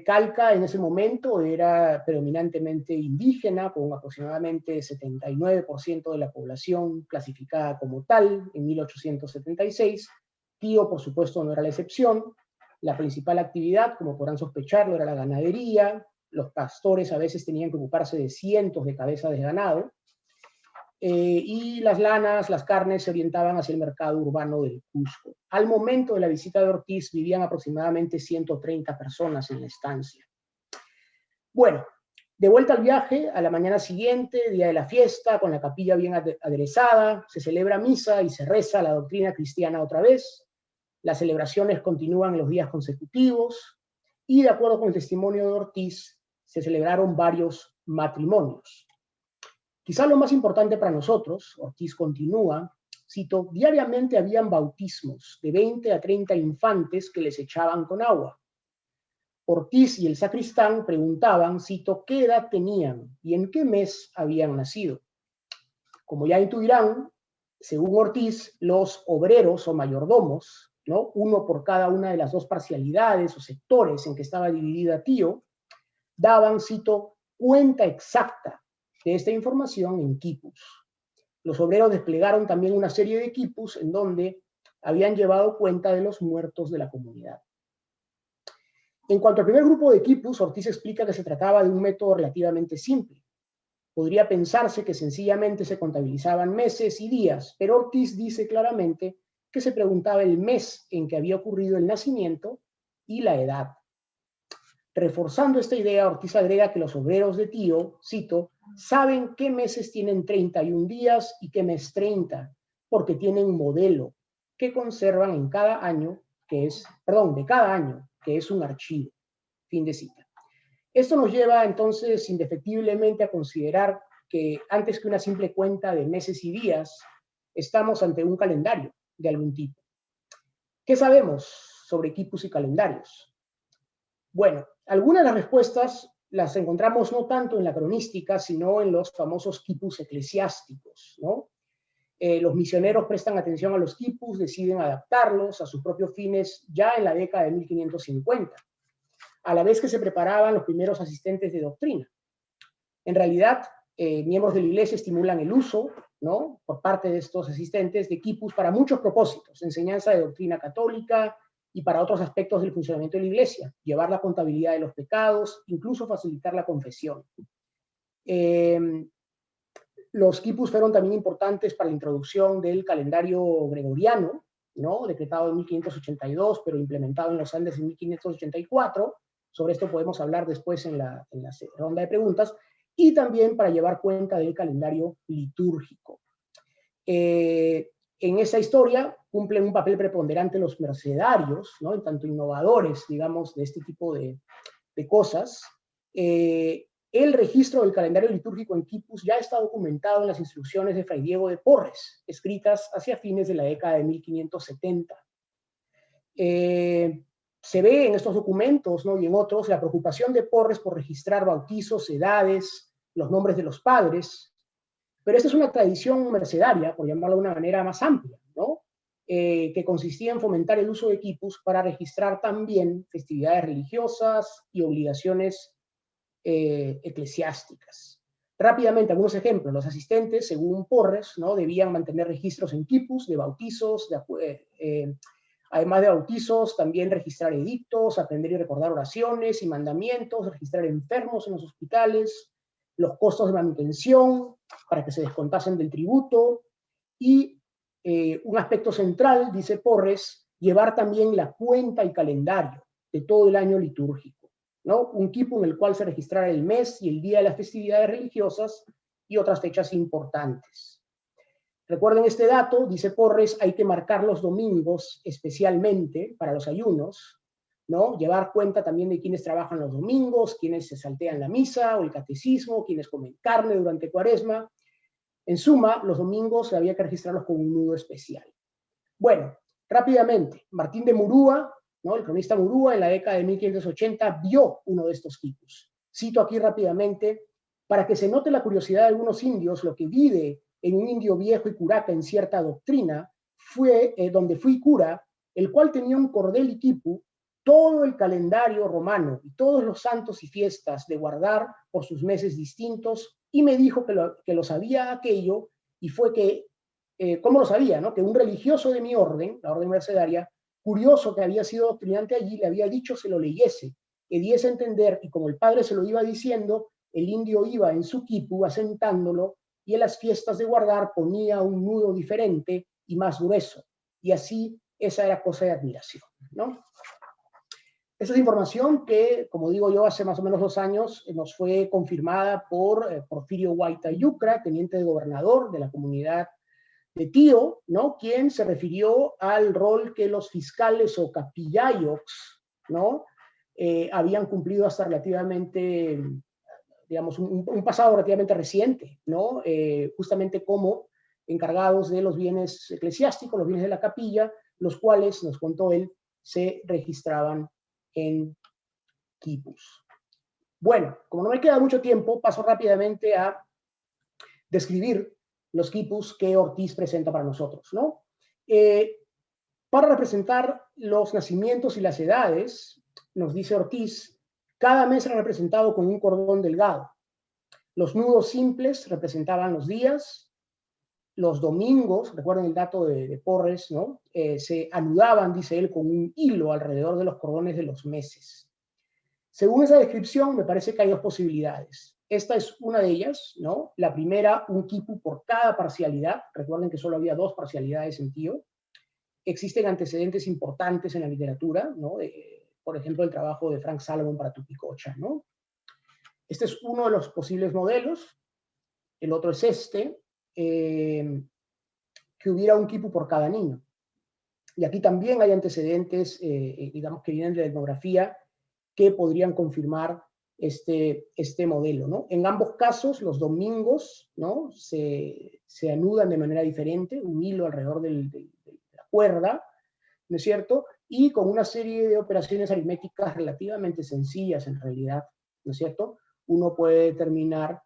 Calca en ese momento era predominantemente indígena, con aproximadamente 79% de la población clasificada como tal en 1876. Tío, por supuesto, no era la excepción. La principal actividad, como podrán sospecharlo, era la ganadería. Los pastores a veces tenían que ocuparse de cientos de cabezas de ganado. Y las lanas, las carnes se orientaban hacia el mercado urbano del Cusco. Al momento de la visita de Ortiz vivían aproximadamente 130 personas en la estancia. Bueno, de vuelta al viaje, a la mañana siguiente, día de la fiesta, con la capilla bien aderezada, se celebra misa y se reza la doctrina cristiana otra vez. Las celebraciones continúan los días consecutivos y, de acuerdo con el testimonio de Ortiz, se celebraron varios matrimonios. Quizá lo más importante para nosotros, Ortiz continúa, cito, diariamente habían bautismos de 20 a 30 infantes que les echaban con agua. Ortiz y el sacristán preguntaban, cito, qué edad tenían y en qué mes habían nacido. Como ya intuirán, según Ortiz, los obreros o mayordomos, ¿no? Uno por cada una de las dos parcialidades o sectores en que estaba dividida Tío, daban, cito, cuenta exacta de esta información en quipus. Los obreros desplegaron también una serie de quipus en donde habían llevado cuenta de los muertos de la comunidad. En cuanto al primer grupo de quipus, Ortiz explica que se trataba de un método relativamente simple. Podría pensarse que sencillamente se contabilizaban meses y días, pero Ortiz dice claramente que se preguntaba el mes en que había ocurrido el nacimiento y la edad. Reforzando esta idea, Ortiz agrega que los obreros de Tío, cito, saben qué meses tienen 31 días y qué mes 30, porque tienen un modelo que conservan en cada año, de cada año, que es un archivo. Fin de cita. Esto nos lleva entonces indefectiblemente a considerar que antes que una simple cuenta de meses y días, estamos ante un calendario de algún tipo. ¿Qué sabemos sobre quipus y calendarios? Bueno, algunas de las respuestas las encontramos no tanto en la cronística, sino en los famosos quipus eclesiásticos, ¿no? Los misioneros prestan atención a los quipus, deciden adaptarlos a sus propios fines ya en la década de 1550, a la vez que se preparaban los primeros asistentes de doctrina. En realidad, miembros de la Iglesia estimulan el uso, ¿no?, por parte de estos asistentes de quipus para muchos propósitos, enseñanza de doctrina católica y para otros aspectos del funcionamiento de la Iglesia, llevar la contabilidad de los pecados, incluso facilitar la confesión. Los quipus fueron también importantes para la introducción del calendario gregoriano, ¿no?, decretado en 1582, pero implementado en los Andes en 1584. Sobre esto podemos hablar después en la ronda de preguntas. Y también para llevar cuenta del calendario litúrgico. En esa historia cumplen un papel preponderante los mercedarios, ¿no?, en tanto innovadores, digamos, de este tipo de cosas. El registro del calendario litúrgico en quipus ya está documentado en las instrucciones de Fray Diego de Porres, escritas hacia fines de la década de 1570. Se ve en estos documentos, ¿no?, y en otros la preocupación de Porres por registrar bautizos, edades, los nombres de los padres, pero esta es una tradición mercedaria, por llamarlo de una manera más amplia, ¿no?, que consistía en fomentar el uso de quipus para registrar también festividades religiosas y obligaciones eclesiásticas. Rápidamente, algunos ejemplos. Los asistentes, según Porres, ¿no?, debían mantener registros en quipus de bautizos, además de bautizos, también registrar edictos, aprender y recordar oraciones y mandamientos, registrar enfermos en los hospitales, los costos de manutención para que se descontasen del tributo y un aspecto central, dice Porres, llevar también la cuenta y calendario de todo el año litúrgico, ¿no? Un quipu en el cual se registrara el mes y el día de las festividades religiosas y otras fechas importantes. Recuerden este dato, dice Porres, hay que marcar los domingos especialmente para los ayunos, ¿no? Llevar cuenta también de quienes trabajan los domingos, quienes se saltean la misa o el catecismo, quienes comen carne durante Cuaresma. En suma, los domingos había que registrarlos con un nudo especial. Bueno, rápidamente, Martín de Murúa, ¿no?, el cronista Murúa, en la década de 1580 vio uno de estos quipus. Cito aquí rápidamente, para que se note la curiosidad de algunos indios, lo que vive en un indio viejo y curaca en cierta doctrina, fue donde fui cura, el cual tenía un cordel y quipu, todo el calendario romano y todos los santos y fiestas de guardar por sus meses distintos, y me dijo que lo sabía aquello, y fue que, ¿cómo lo sabía?, ¿no?, que un religioso de mi orden, la orden mercedaria, curioso que había sido doctrinante allí, le había dicho se lo leyese, que diese a entender, y como el padre se lo iba diciendo, el indio iba en su quipu asentándolo, y en las fiestas de guardar ponía un nudo diferente y más grueso, y así esa era cosa de admiración, ¿no? Esa es información que, como digo yo, hace más o menos 2 años nos fue confirmada por Porfirio Guaita Yucra, teniente de gobernador de la comunidad de Tío, ¿no?, quien se refirió al rol que los fiscales o capillayocs, ¿no?, habían cumplido hasta relativamente, digamos, un pasado relativamente reciente, ¿no?, justamente como encargados de los bienes eclesiásticos, los bienes de la capilla, los cuales, nos contó él, se registraban en quipus. Bueno, como no me queda mucho tiempo, paso rápidamente a describir los quipus que Ortiz presenta para nosotros, ¿no? Para representar los nacimientos y las edades, nos dice Ortiz, cada mes era representado con un cordón delgado. Los nudos simples representaban los días. Los domingos, recuerden el dato de Porres, ¿no?, se anudaban, dice él, con un hilo alrededor de los cordones de los meses. Según esa descripción, me parece que hay 2 posibilidades. Esta es una de ellas, ¿no? La primera, un quipu por cada parcialidad. Recuerden que solo había 2 parcialidades en Tío. existen antecedentes importantes en la literatura, ¿no? Por ejemplo, el trabajo de Frank Salomon para Tupicocha, ¿no? Este es uno de los posibles modelos. El otro es este, que hubiera un quipu por cada niño. Y aquí también hay antecedentes, digamos, que vienen de la etnografía, que podrían confirmar este modelo, ¿no? En ambos casos, los domingos, ¿no? se anudan de manera diferente, un hilo alrededor de la cuerda, ¿no es cierto? Y con una serie de operaciones aritméticas relativamente sencillas, en realidad, ¿no es cierto? Uno puede determinar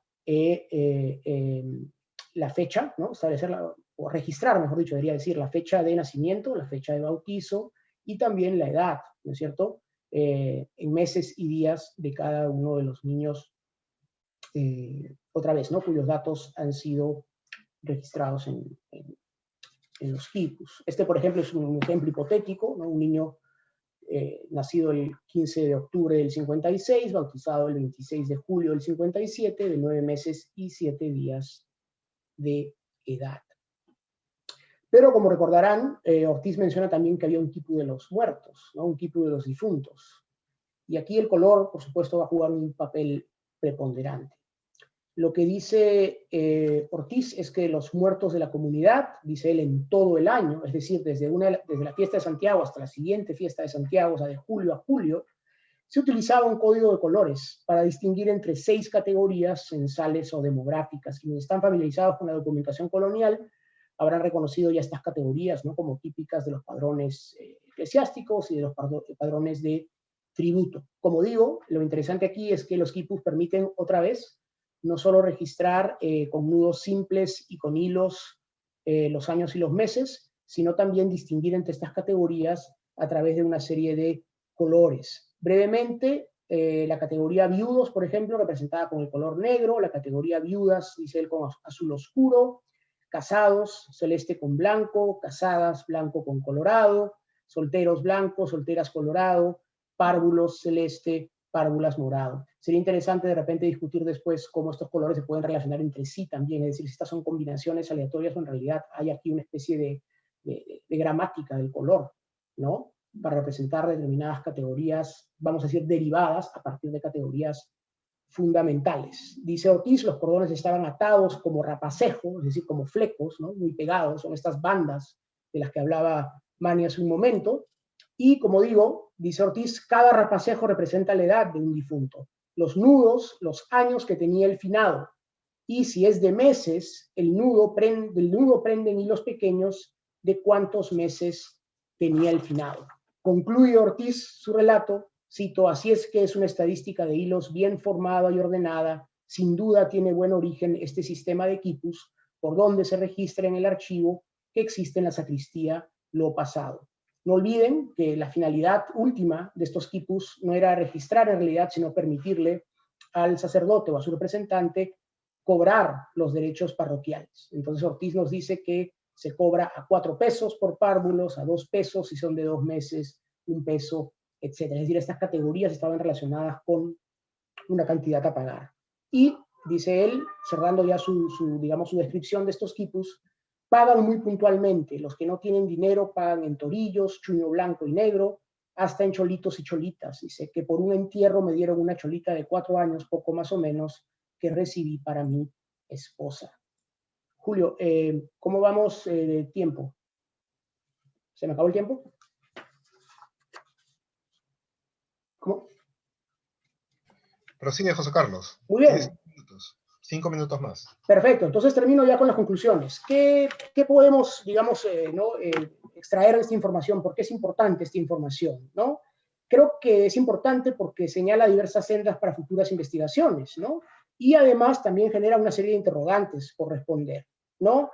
la fecha, ¿no? Establecerla, o registrar, mejor dicho, debería decir, la fecha de nacimiento, la fecha de bautizo, y también la edad, ¿no es cierto? En meses y días de cada uno de los niños, otra vez, ¿no? Cuyos datos han sido registrados en los quipus. Este, por ejemplo, es un ejemplo hipotético, ¿no? Un niño nacido el 15 de octubre del 56, bautizado el 26 de julio del 57, de 9 meses y 7 días de edad. Pero como recordarán, Ortiz menciona también que había un quipu de los muertos, ¿no? Un quipu de los difuntos. Y aquí el color, por supuesto, va a jugar un papel preponderante. Lo que dice Ortiz es que los muertos de la comunidad, dice él, en todo el año, es decir, desde la fiesta de Santiago hasta la siguiente fiesta de Santiago, o sea, de julio a julio, se utilizaba un código de colores para distinguir entre 6 categorías censales o demográficas. Quienes están familiarizados con la documentación colonial habrán reconocido ya estas categorías, ¿no? Como típicas de los padrones eclesiásticos y de los padrones de tributo. Como digo, lo interesante aquí es que los quipus permiten, otra vez, no solo registrar con nudos simples y con hilos los años y los meses, sino también distinguir entre estas categorías a través de una serie de colores. Brevemente, la categoría viudos, por ejemplo, representada con el color negro, la categoría viudas, dice él, con azul oscuro, casados, celeste con blanco, casadas, blanco con colorado, solteros blanco, solteras colorado, párvulos celeste, párvulas morado. Sería interesante de repente discutir después cómo estos colores se pueden relacionar entre sí también, es decir, si estas son combinaciones aleatorias o en realidad hay aquí una especie de gramática del color, ¿no? Para representar determinadas categorías, vamos a decir, derivadas a partir de categorías fundamentales. Dice Ortiz, los cordones estaban atados como rapacejo, es decir, como flecos, ¿no? Muy pegados, son estas bandas de las que hablaba Manny hace un momento, y como digo, dice Ortiz, cada rapacejo representa la edad de un difunto, los nudos, los años que tenía el finado, y si es de meses, del nudo prenden hilos pequeños de cuántos meses tenía el finado. Concluye Ortiz su relato, cito, así es que es una estadística de hilos bien formada y ordenada, sin duda tiene buen origen este sistema de quipus, por donde se registra en el archivo que existe en la sacristía lo pasado. No olviden que la finalidad última de estos quipus no era registrar en realidad, sino permitirle al sacerdote o a su representante cobrar los derechos parroquiales. Entonces Ortiz nos dice que se cobra a 4 pesos por párvulos, a 2 pesos si son de 2 meses, 1 peso, etc. Es decir, estas categorías estaban relacionadas con una cantidad a pagar. Y, dice él, cerrando ya su descripción de estos quipus, pagan muy puntualmente. Los que no tienen dinero pagan en torillos, chuño blanco y negro, hasta en cholitos y cholitas. Dice que por un entierro me dieron una cholita de 4 años, poco más o menos, que recibí para mi esposa. Julio, ¿cómo vamos de tiempo? ¿Se me acabó el tiempo? ¿Cómo? Prosigue, José Carlos. Muy bien. 10 minutos, 5 minutos más. Perfecto, entonces termino ya con las conclusiones. ¿Qué podemos, extraer de esta información? ¿Por qué es importante esta información? ¿No? Creo que es importante porque señala diversas sendas para futuras investigaciones, ¿no? Y además también genera una serie de interrogantes por responder, ¿no?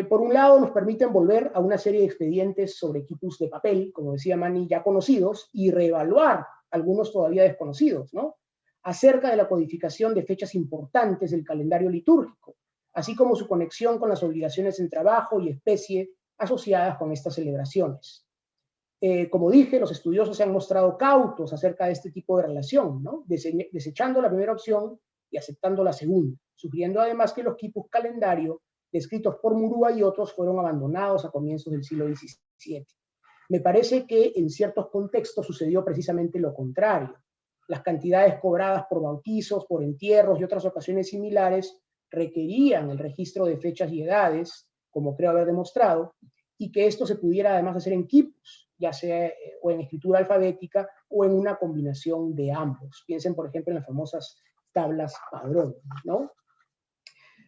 Por un lado, nos permiten volver a una serie de expedientes sobre quipus de papel, como decía Manny, ya conocidos, y reevaluar algunos todavía desconocidos, ¿no? Acerca de la codificación de fechas importantes del calendario litúrgico, así como su conexión con las obligaciones en trabajo y especie asociadas con estas celebraciones. Como dije, los estudiosos se han mostrado cautos acerca de este tipo de relación, ¿no? Desechando la primera opción y aceptando la segunda, sugiriendo además que los quipus calendario descritos por Murúa y otros fueron abandonados a comienzos del siglo XVII. Me parece que en ciertos contextos sucedió precisamente lo contrario. Las cantidades cobradas por bautizos, por entierros y otras ocasiones similares requerían el registro de fechas y edades, como creo haber demostrado, y que esto se pudiera además hacer en quipus, ya sea o en escritura alfabética o en una combinación de ambos. Piensen, por ejemplo, en las famosas tablas padrón, ¿no?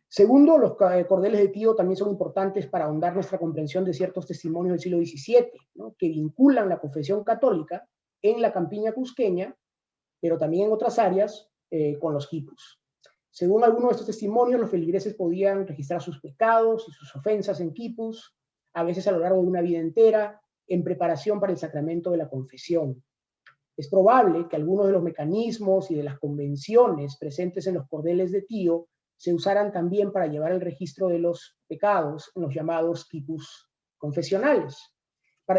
Segundo, los cordeles de tío también son importantes para ahondar nuestra comprensión de ciertos testimonios del siglo XVII, ¿no? Que vinculan la confesión católica en la campiña cusqueña, pero también en otras áreas, con los quipus. Según algunos de estos testimonios, los feligreses podían registrar sus pecados y sus ofensas en quipus, a veces a lo largo de una vida entera, en preparación para el sacramento de la confesión. Es probable que algunos de los mecanismos y de las convenciones presentes en los cordeles de tío se usaran también para llevar el registro de los pecados en los llamados quipus confesionales.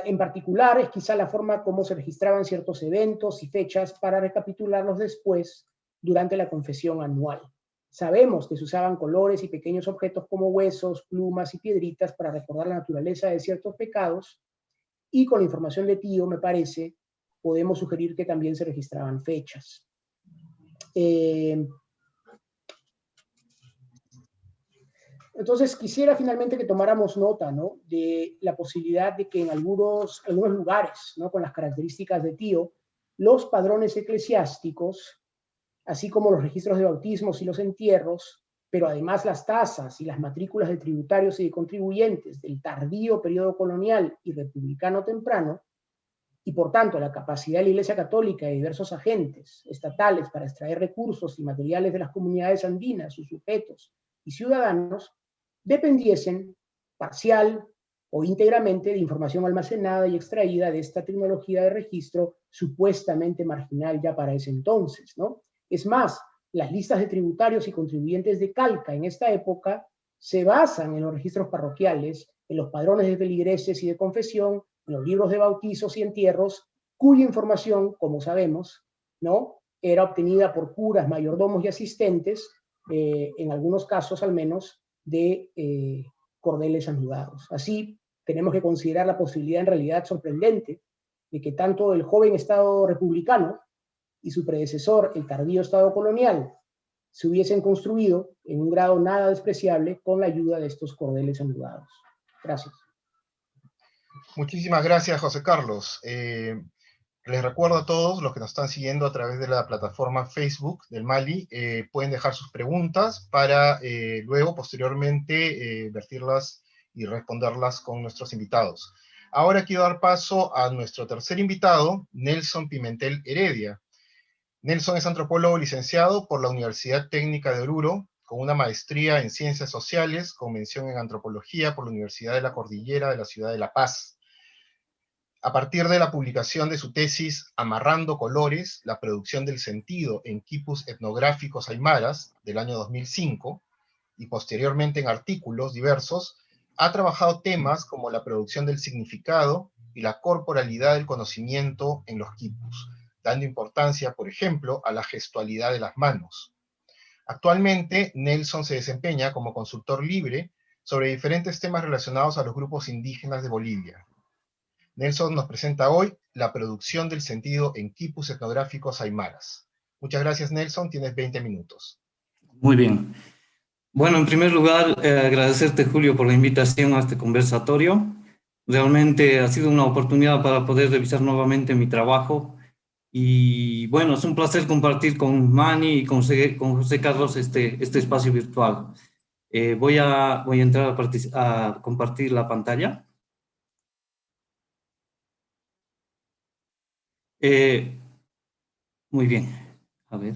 En particular, es quizá la forma como se registraban ciertos eventos y fechas para recapitularlos después durante la confesión anual. Sabemos que se usaban colores y pequeños objetos como huesos, plumas y piedritas para recordar la naturaleza de ciertos pecados, y con la información de tío, me parece, podemos sugerir que también se registraban fechas. Entonces, quisiera finalmente que tomáramos nota, ¿no?, de la posibilidad de que en algunos lugares, ¿no?, con las características de tío, los padrones eclesiásticos, así como los registros de bautismos y los entierros, pero además las tasas y las matrículas de tributarios y de contribuyentes del tardío periodo colonial y republicano temprano, y por tanto la capacidad de la Iglesia Católica y diversos agentes estatales para extraer recursos y materiales de las comunidades andinas, sus sujetos y ciudadanos, dependiesen parcial o íntegramente de información almacenada y extraída de esta tecnología de registro supuestamente marginal ya para ese entonces, ¿no? Es más, las listas de tributarios y contribuyentes de Calca en esta época se basan en los registros parroquiales, en los padrones de feligreses y de confesión, en los libros de bautizos y entierros, cuya información, como sabemos, ¿no?, era obtenida por curas, mayordomos y asistentes, en algunos casos al menos, de cordeles anudados. Así, tenemos que considerar la posibilidad en realidad sorprendente de que tanto el joven Estado republicano y su predecesor, el tardío Estado colonial, se hubiesen construido en un grado nada despreciable con la ayuda de estos cordeles anudados. Gracias. Muchísimas gracias, José Carlos. Les recuerdo a todos los que nos están siguiendo a través de la plataforma Facebook del Mali, pueden dejar sus preguntas para luego, posteriormente, vertirlas y responderlas con nuestros invitados. Ahora quiero dar paso a nuestro tercer invitado, Nelson Pimentel Heredia. Nelson es antropólogo licenciado por la Universidad Técnica de Oruro, con una maestría en Ciencias Sociales, con mención en Antropología por la Universidad de la Cordillera de la Ciudad de La Paz. A partir de la publicación de su tesis Amarrando Colores, la producción del sentido en quipus etnográficos aymaras, del año 2005, y posteriormente en artículos diversos, ha trabajado temas como la producción del significado y la corporalidad del conocimiento en los quipus, dando importancia, por ejemplo, a la gestualidad de las manos. Actualmente, Nelson se desempeña como consultor libre sobre diferentes temas relacionados a los grupos indígenas de Bolivia. Nelson nos presenta hoy la producción del sentido en quipus etnográficos aymaras. Muchas gracias, Nelson. Tienes 20 minutos. Muy bien. Bueno, en primer lugar, agradecerte, Julio, por la invitación a este conversatorio. Realmente ha sido una oportunidad para poder revisar nuevamente mi trabajo. Y bueno, es un placer compartir con Manny y con José Carlos este espacio virtual. Voy a entrar a compartir la pantalla. Muy bien, a ver.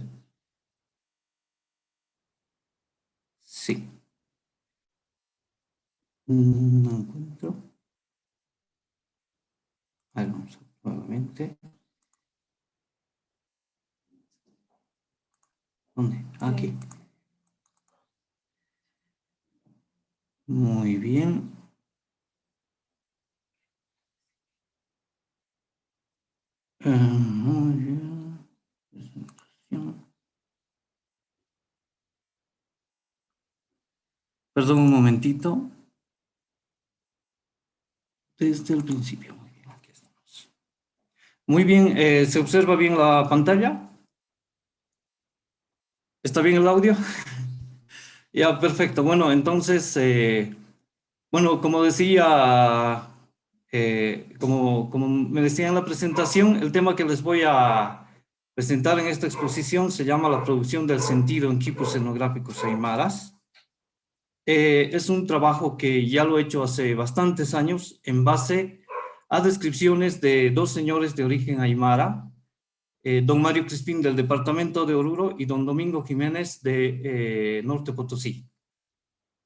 Sí. No encuentro. A ver, vamos nuevamente. ¿Dónde? Aquí. Muy bien. Muy bien. Presentación. Perdón un momentito. Desde el principio. Muy bien, aquí estamos. Muy bien, ¿se observa bien la pantalla? ¿Está bien el audio? Ya, perfecto. Bueno, entonces, bueno, como decía, como me decía en la presentación, el tema que les voy a presentar en esta exposición se llama la producción del sentido en quipus etnográficos aymaras. Es un trabajo que ya lo he hecho hace bastantes años en base a descripciones de dos señores de origen aymara, don Mario Crispín del departamento de Oruro y don Domingo Jiménez de Norte Potosí.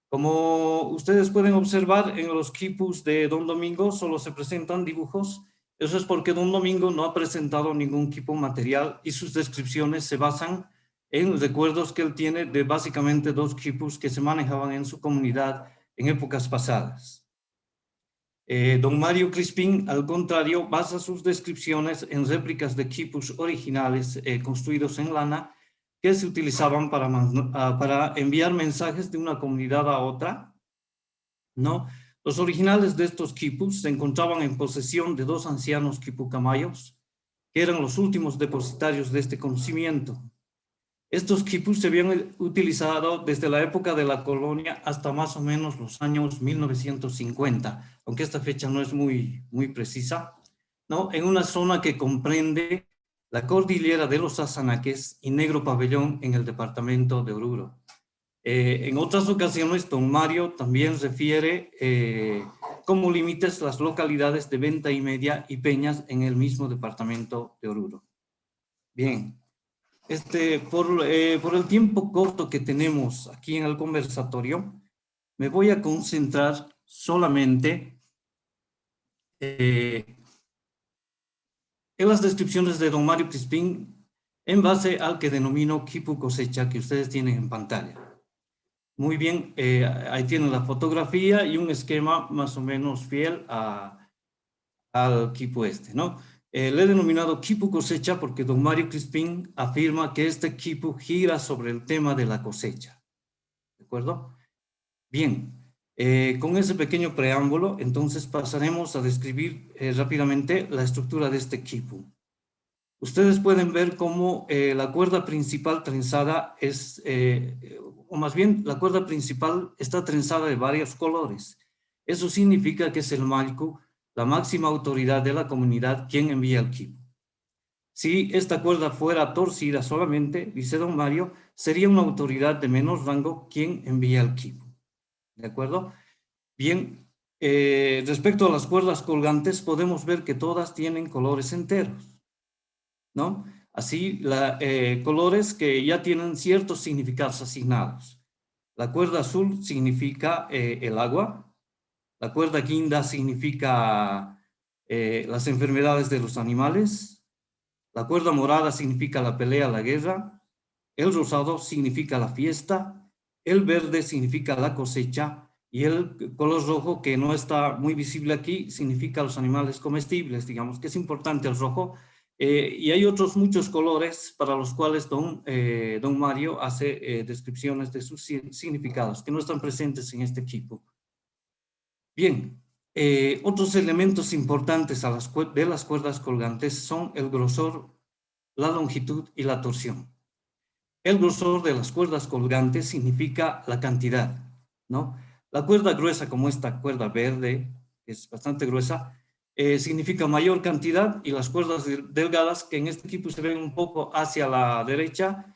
Como ustedes pueden observar, en los quipus de don Domingo solo se presentan dibujos. Eso es porque don Domingo no ha presentado ningún quipu material y sus descripciones se basan en recuerdos que él tiene de básicamente dos quipus que se manejaban en su comunidad en épocas pasadas. Don Mario Crispín, al contrario, basa sus descripciones en réplicas de quipus originales construidos en lana que se utilizaban para enviar mensajes de una comunidad a otra, ¿no? Los originales de estos quipus se encontraban en posesión de dos ancianos quipucamayos, que eran los últimos depositarios de este conocimiento. Estos quipus se habían utilizado desde la época de la colonia hasta más o menos los años 1950, aunque esta fecha no es muy precisa, ¿no? En una zona que comprende la cordillera de los Azanaques y Negro Pabellón en el departamento de Oruro. En otras ocasiones, don Mario también refiere como límites las localidades de Venta y Media y Peñas en el mismo departamento de Oruro. Bien. Por el tiempo corto que tenemos aquí en el conversatorio, me voy a concentrar solamente en las descripciones de don Mario Crispín en base al que denomino quipu cosecha que ustedes tienen en pantalla. Muy bien, ahí tienen la fotografía y un esquema más o menos fiel al quipu ¿no? Le he denominado quipu cosecha porque don Mario Crispín afirma que este quipu gira sobre el tema de la cosecha. ¿De acuerdo? Bien, con ese pequeño preámbulo, entonces pasaremos a describir rápidamente la estructura de este quipu. Ustedes pueden ver cómo la cuerda principal trenzada es, o más bien la cuerda principal está trenzada de varios colores. Eso significa que es el malcu, la máxima autoridad de la comunidad, quien envía el quipu. Si esta cuerda fuera torcida solamente, dice don Mario, sería una autoridad de menor rango quien envía el quipu. ¿De acuerdo? Bien, respecto a las cuerdas colgantes, podemos ver que todas tienen colores enteros, ¿no? Así, colores que ya tienen ciertos significados asignados. La cuerda azul significa el agua. La cuerda guinda significa las enfermedades de los animales. La cuerda morada significa la pelea, la guerra. El rosado significa la fiesta. El verde significa la cosecha. Y el color rojo, que no está muy visible aquí, significa los animales comestibles. Digamos que es importante el rojo. Y hay otros muchos colores para los cuales don Mario hace descripciones de sus significados, que no están presentes en este equipo. Bien, otros elementos importantes de las cuerdas colgantes son el grosor, la longitud y la torsión. El grosor de las cuerdas colgantes significa la cantidad, ¿no? La cuerda gruesa, como esta cuerda verde, que es bastante gruesa, significa mayor cantidad, y las cuerdas delgadas, que en este equipo se ven un poco hacia la derecha,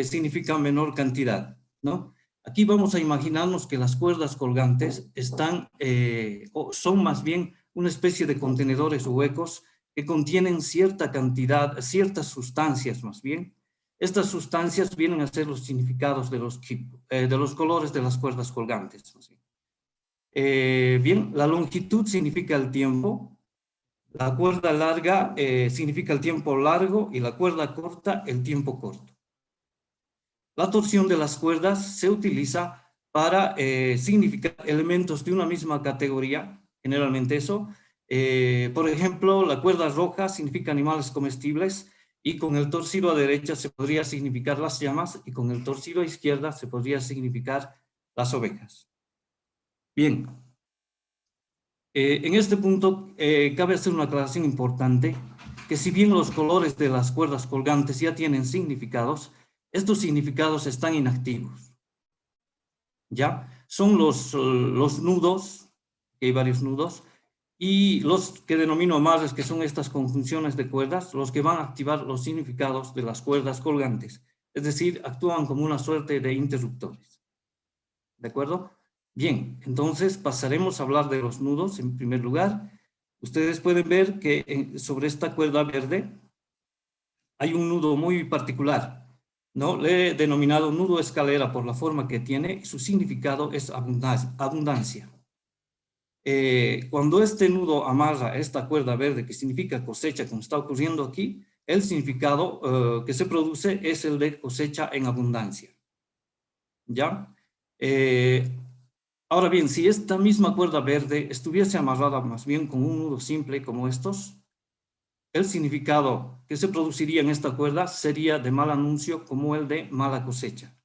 significan menor cantidad, ¿no? Aquí vamos a imaginarnos que las cuerdas colgantes son más bien una especie de contenedores huecos que contienen cierta cantidad, ciertas sustancias más bien. Estas sustancias vienen a ser los significados de los colores de las cuerdas colgantes. Bien, la longitud significa el tiempo, la cuerda larga significa el tiempo largo y la cuerda corta el tiempo corto. La torsión de las cuerdas se utiliza para significar elementos de una misma categoría, generalmente eso. Por ejemplo, la cuerda roja significa animales comestibles, y con el torcido a derecha se podría significar las llamas, y con el torcido a izquierda se podría significar las ovejas. Bien. En este punto cabe hacer una aclaración importante, que si bien los colores de las cuerdas colgantes ya tienen significados, estos significados están inactivos. ¿Ya? Son los nudos, que hay varios nudos, y los que denomino amarres, que son estas conjunciones de cuerdas, los que van a activar los significados de las cuerdas colgantes. Es decir, actúan como una suerte de interruptores. ¿De acuerdo? Bien, entonces pasaremos a hablar de los nudos en primer lugar. Ustedes pueden ver que sobre esta cuerda verde hay un nudo muy particular, ¿no? Le he denominado nudo escalera por la forma que tiene y su significado es abundancia. Cuando este nudo amarra esta cuerda verde, que significa cosecha, como está ocurriendo aquí, el significado que se produce es el de cosecha en abundancia. ¿Ya? Ahora bien, si esta misma cuerda verde estuviese amarrada más bien con un nudo simple como estos, el significado que se produciría en esta cuerda sería de mal anuncio, como el de mala cosecha.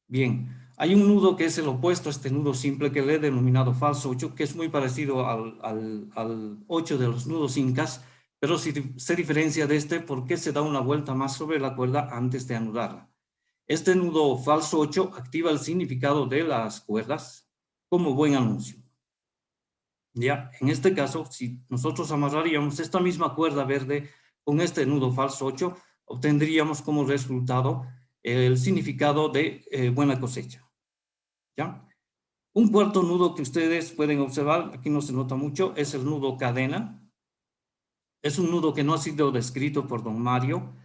Bien, hay un nudo que es el opuesto a este nudo simple, que le he denominado falso 8, que es muy parecido al 8 de los nudos incas, pero se diferencia de este porque se da una vuelta más sobre la cuerda antes de anudarla. Este nudo falso 8 activa el significado de las cuerdas como buen anuncio. Ya, en este caso, si nosotros amarraríamos esta misma cuerda verde con este nudo falso 8, obtendríamos como resultado el significado de buena cosecha. ¿Ya? Un cuarto nudo que ustedes pueden observar, aquí no se nota mucho, es el nudo cadena. Es un nudo que no ha sido descrito por don Mario,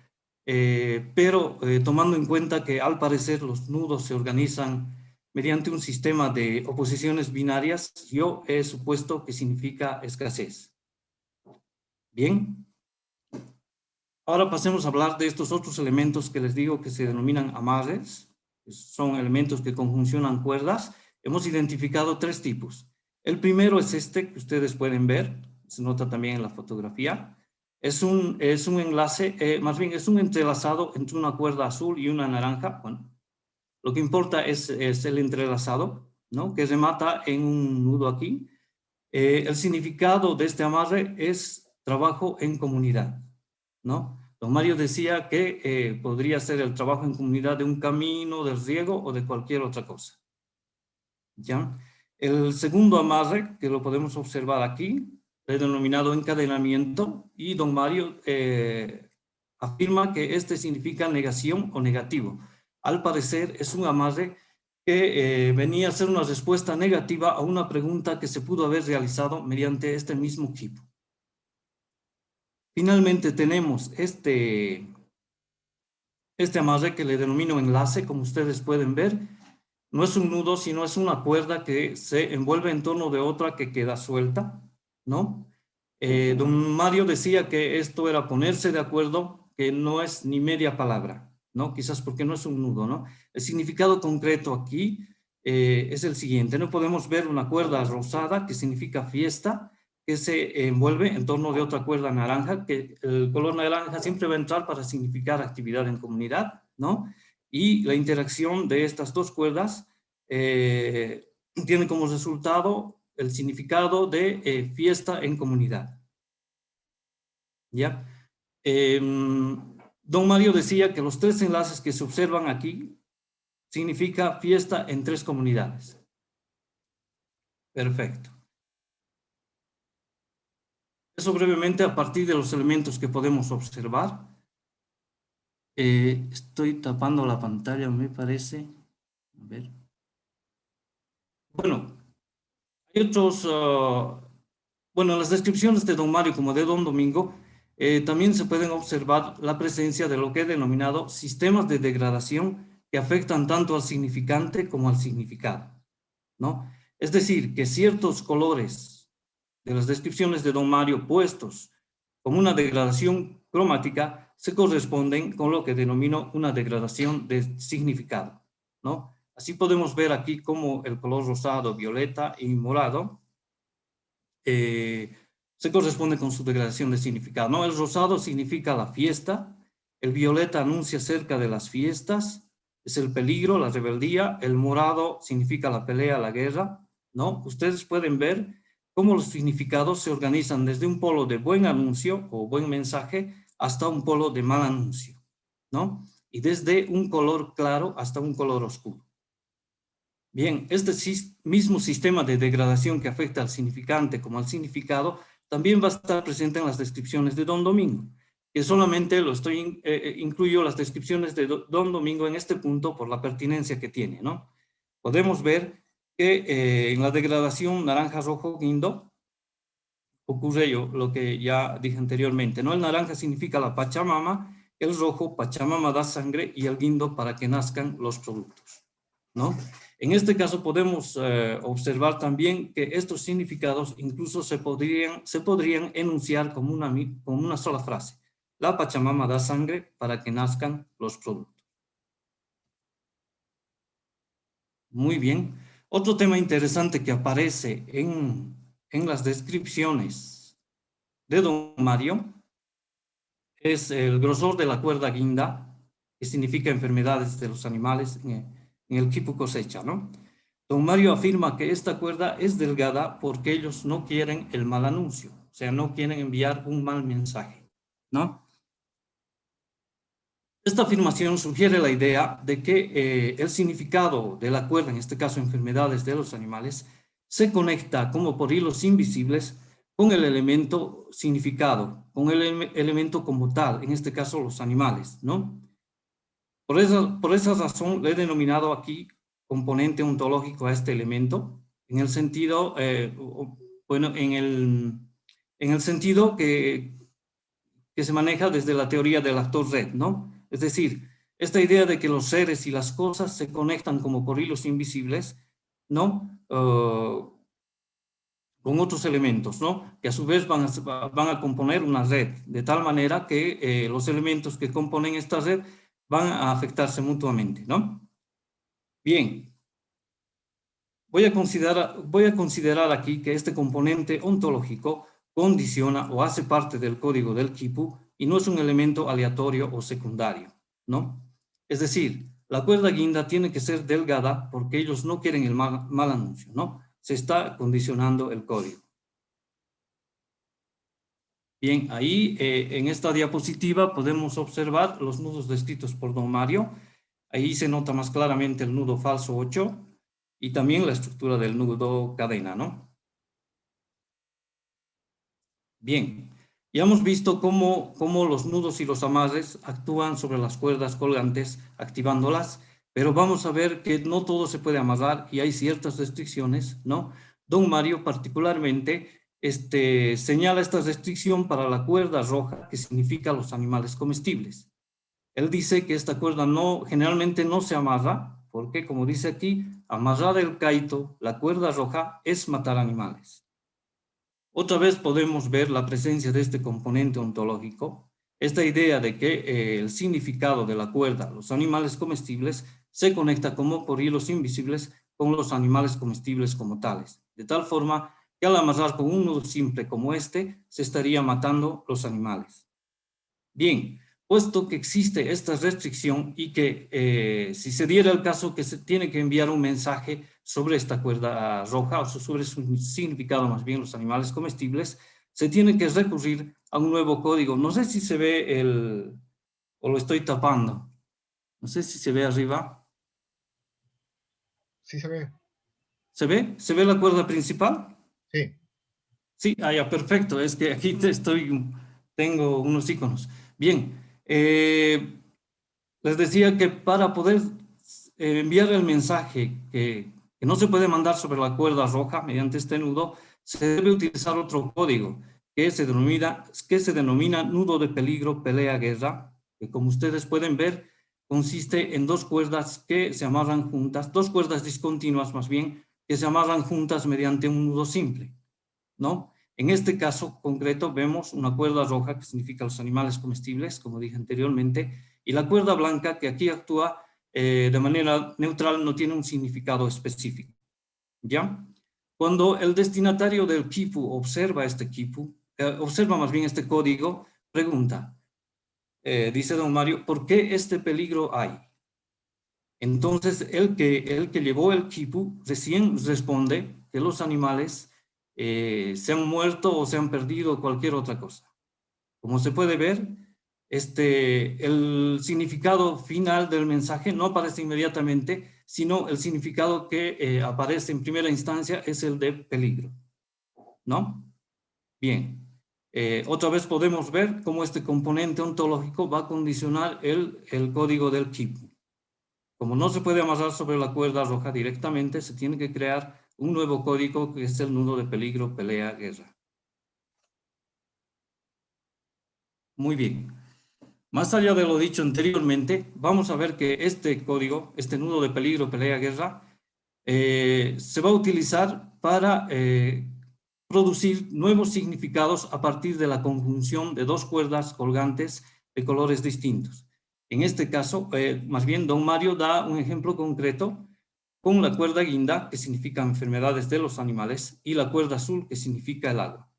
pero tomando en cuenta que al parecer los nudos se organizan mediante un sistema de oposiciones binarias, yo he supuesto que significa escasez. Bien. Ahora pasemos a hablar de estos otros elementos que les digo que se denominan amarres, que son elementos que conjuncionan cuerdas. Hemos identificado tres tipos. El primero es este que ustedes pueden ver, se nota también en la fotografía. Es un enlace, más bien es un entrelazado entre una cuerda azul y una naranja. Bueno, lo que importa es el entrelazado, ¿no? Que remata en un nudo aquí. El significado de este amarre es trabajo en comunidad, ¿no? Don Mario decía que podría ser el trabajo en comunidad de un camino, del riego o de cualquier otra cosa. ¿Ya? El segundo amarre, que lo podemos observar aquí, he denominado encadenamiento, y don Mario afirma que este significa negación o negativo. Al parecer es un amarre que venía a ser una respuesta negativa a una pregunta que se pudo haber realizado mediante este mismo tipo. Finalmente tenemos este amarre que le denomino enlace, como ustedes pueden ver. No es un nudo, sino es una cuerda que se envuelve en torno de otra que queda suelta, ¿no? Don Mario decía que esto era ponerse de acuerdo, que no es ni media palabra, ¿no? Quizás porque no es un nudo, ¿no? El significado concreto aquí es el siguiente. No podemos ver una cuerda rosada, que significa fiesta, que se envuelve en torno de otra cuerda naranja, que el color naranja siempre va a entrar para significar actividad en comunidad, ¿no? Y la interacción de estas dos cuerdas tiene como resultado el significado de fiesta en comunidad. ¿Ya? Don Mario decía que los tres enlaces que se observan aquí significa fiesta en tres comunidades. Perfecto. Eso brevemente a partir de los elementos que podemos observar. Estoy tapando la pantalla, me parece. A ver. Bueno, hay otros... bueno, en las descripciones de don Mario como de don Domingo, también se pueden observar la presencia de lo que he denominado sistemas de degradación que afectan tanto al significante como al significado, ¿no? Es decir, que ciertos colores de las descripciones de don Mario puestos como una degradación cromática se corresponden con lo que denomino una degradación de significado, ¿no? Así podemos ver aquí cómo el color rosado, violeta y morado se corresponde con su degradación de significado, ¿no? El rosado significa la fiesta, el violeta anuncia acerca de las fiestas, es el peligro, la rebeldía, el morado significa la pelea, la guerra, ¿no? Ustedes pueden ver cómo los significados se organizan desde un polo de buen anuncio o buen mensaje hasta un polo de mal anuncio, ¿no? Y desde un color claro hasta un color oscuro. Bien, este mismo sistema de degradación que afecta al significante como al significado también va a estar presente en las descripciones de Don Domingo, que solamente incluyo las descripciones de Don Domingo en este punto por la pertinencia que tiene, ¿no? Podemos ver que en la degradación naranja-rojo guindo ocurre lo que ya dije anteriormente, ¿no? El naranja significa la Pachamama, el rojo Pachamama da sangre y el guindo para que nazcan los productos, ¿no? En este caso podemos observar también que estos significados incluso se podrían enunciar como una sola frase. La Pachamama da sangre para que nazcan los productos. Muy bien. Otro tema interesante que aparece en las descripciones de Don Mario es el grosor de la cuerda guinda, que significa enfermedades de los animales en el quipu cosecha, ¿no? Don Mario afirma que esta cuerda es delgada porque ellos no quieren el mal anuncio, o sea, no quieren enviar un mal mensaje, ¿no? Esta afirmación sugiere la idea de que el significado de la cuerda, en este caso enfermedades de los animales, se conecta como por hilos invisibles con el elemento significado, con el elemento como tal, en este caso los animales, ¿no? Por esa razón le he denominado aquí componente ontológico a este elemento, en el sentido, bueno, en el sentido que se maneja desde la teoría del actor red, ¿no? Es decir, esta idea de que los seres y las cosas se conectan como por hilos invisibles, ¿no? Con otros elementos, ¿no? Que a su vez van a componer una red, de tal manera que los elementos que componen esta red van a afectarse mutuamente, ¿no? Bien, voy a considerar aquí que este componente ontológico condiciona o hace parte del código del quipu y no es un elemento aleatorio o secundario, ¿no? Es decir, la cuerda guinda tiene que ser delgada porque ellos no quieren el mal anuncio, ¿no? Se está condicionando el código. Bien, ahí en esta diapositiva podemos observar los nudos descritos por Don Mario. Ahí se nota más claramente el nudo falso 8 y también la estructura del nudo cadena, ¿no? Bien, ya hemos visto cómo los nudos y los amarres actúan sobre las cuerdas colgantes activándolas, pero vamos a ver que no todo se puede amarrar y hay ciertas restricciones, ¿no? Don Mario particularmente señala esta restricción para la cuerda roja, que significa los animales comestibles. Él dice que esta cuerda generalmente no se amarra, porque como dice aquí, amarrar el caito, la cuerda roja, es matar animales. Otra vez podemos ver la presencia de este componente ontológico, esta idea de que el significado de la cuerda, los animales comestibles, se conecta como por hilos invisibles con los animales comestibles como tales, de tal forma que al amarrar con un nudo simple como este, se estaría matando los animales. Bien, puesto que existe esta restricción y que si se diera el caso que se tiene que enviar un mensaje sobre esta cuerda roja, o sobre su significado más bien, los animales comestibles, se tiene que recurrir a un nuevo código. No sé si se ve o lo estoy tapando. No sé si se ve arriba. Sí se ve. ¿Se ve? ¿Se ve la cuerda principal? Sí. Sí, ya, perfecto. Es que aquí tengo unos iconos. Bien, les decía que para poder enviar el mensaje que no se puede mandar sobre la cuerda roja mediante este nudo, se debe utilizar otro código que se denomina nudo de peligro, pelea, guerra, que como ustedes pueden ver, consiste en dos cuerdas que se amarran juntas, dos cuerdas discontinuas más bien, que se amarran juntas mediante un nudo simple, ¿no? En este caso concreto vemos una cuerda roja que significa los animales comestibles, como dije anteriormente, y la cuerda blanca que aquí actúa de manera neutral, no tiene un significado específico, ¿ya? Cuando el destinatario del quipu observa observa más bien este código, pregunta, dice Don Mario, ¿por qué este peligro hay? Entonces, el que llevó el quipu recién responde que los animales se han muerto o se han perdido o cualquier otra cosa. Como se puede ver, el significado final del mensaje no aparece inmediatamente, sino el significado que aparece en primera instancia es el de peligro, ¿no? Bien. Otra vez podemos ver cómo este componente ontológico va a condicionar el código del quipu. Como no se puede amarrar sobre la cuerda roja directamente, se tiene que crear un nuevo código que es el nudo de peligro, pelea, guerra. Muy bien. Más allá de lo dicho anteriormente, vamos a ver que este código, este nudo de peligro, pelea, guerra, se va a utilizar para producir nuevos significados a partir de la conjunción de dos cuerdas colgantes de colores distintos. En este caso, más bien, don Mario da un ejemplo concreto con la cuerda guinda, que significa enfermedades de los animales, y la cuerda azul, que significa el agua.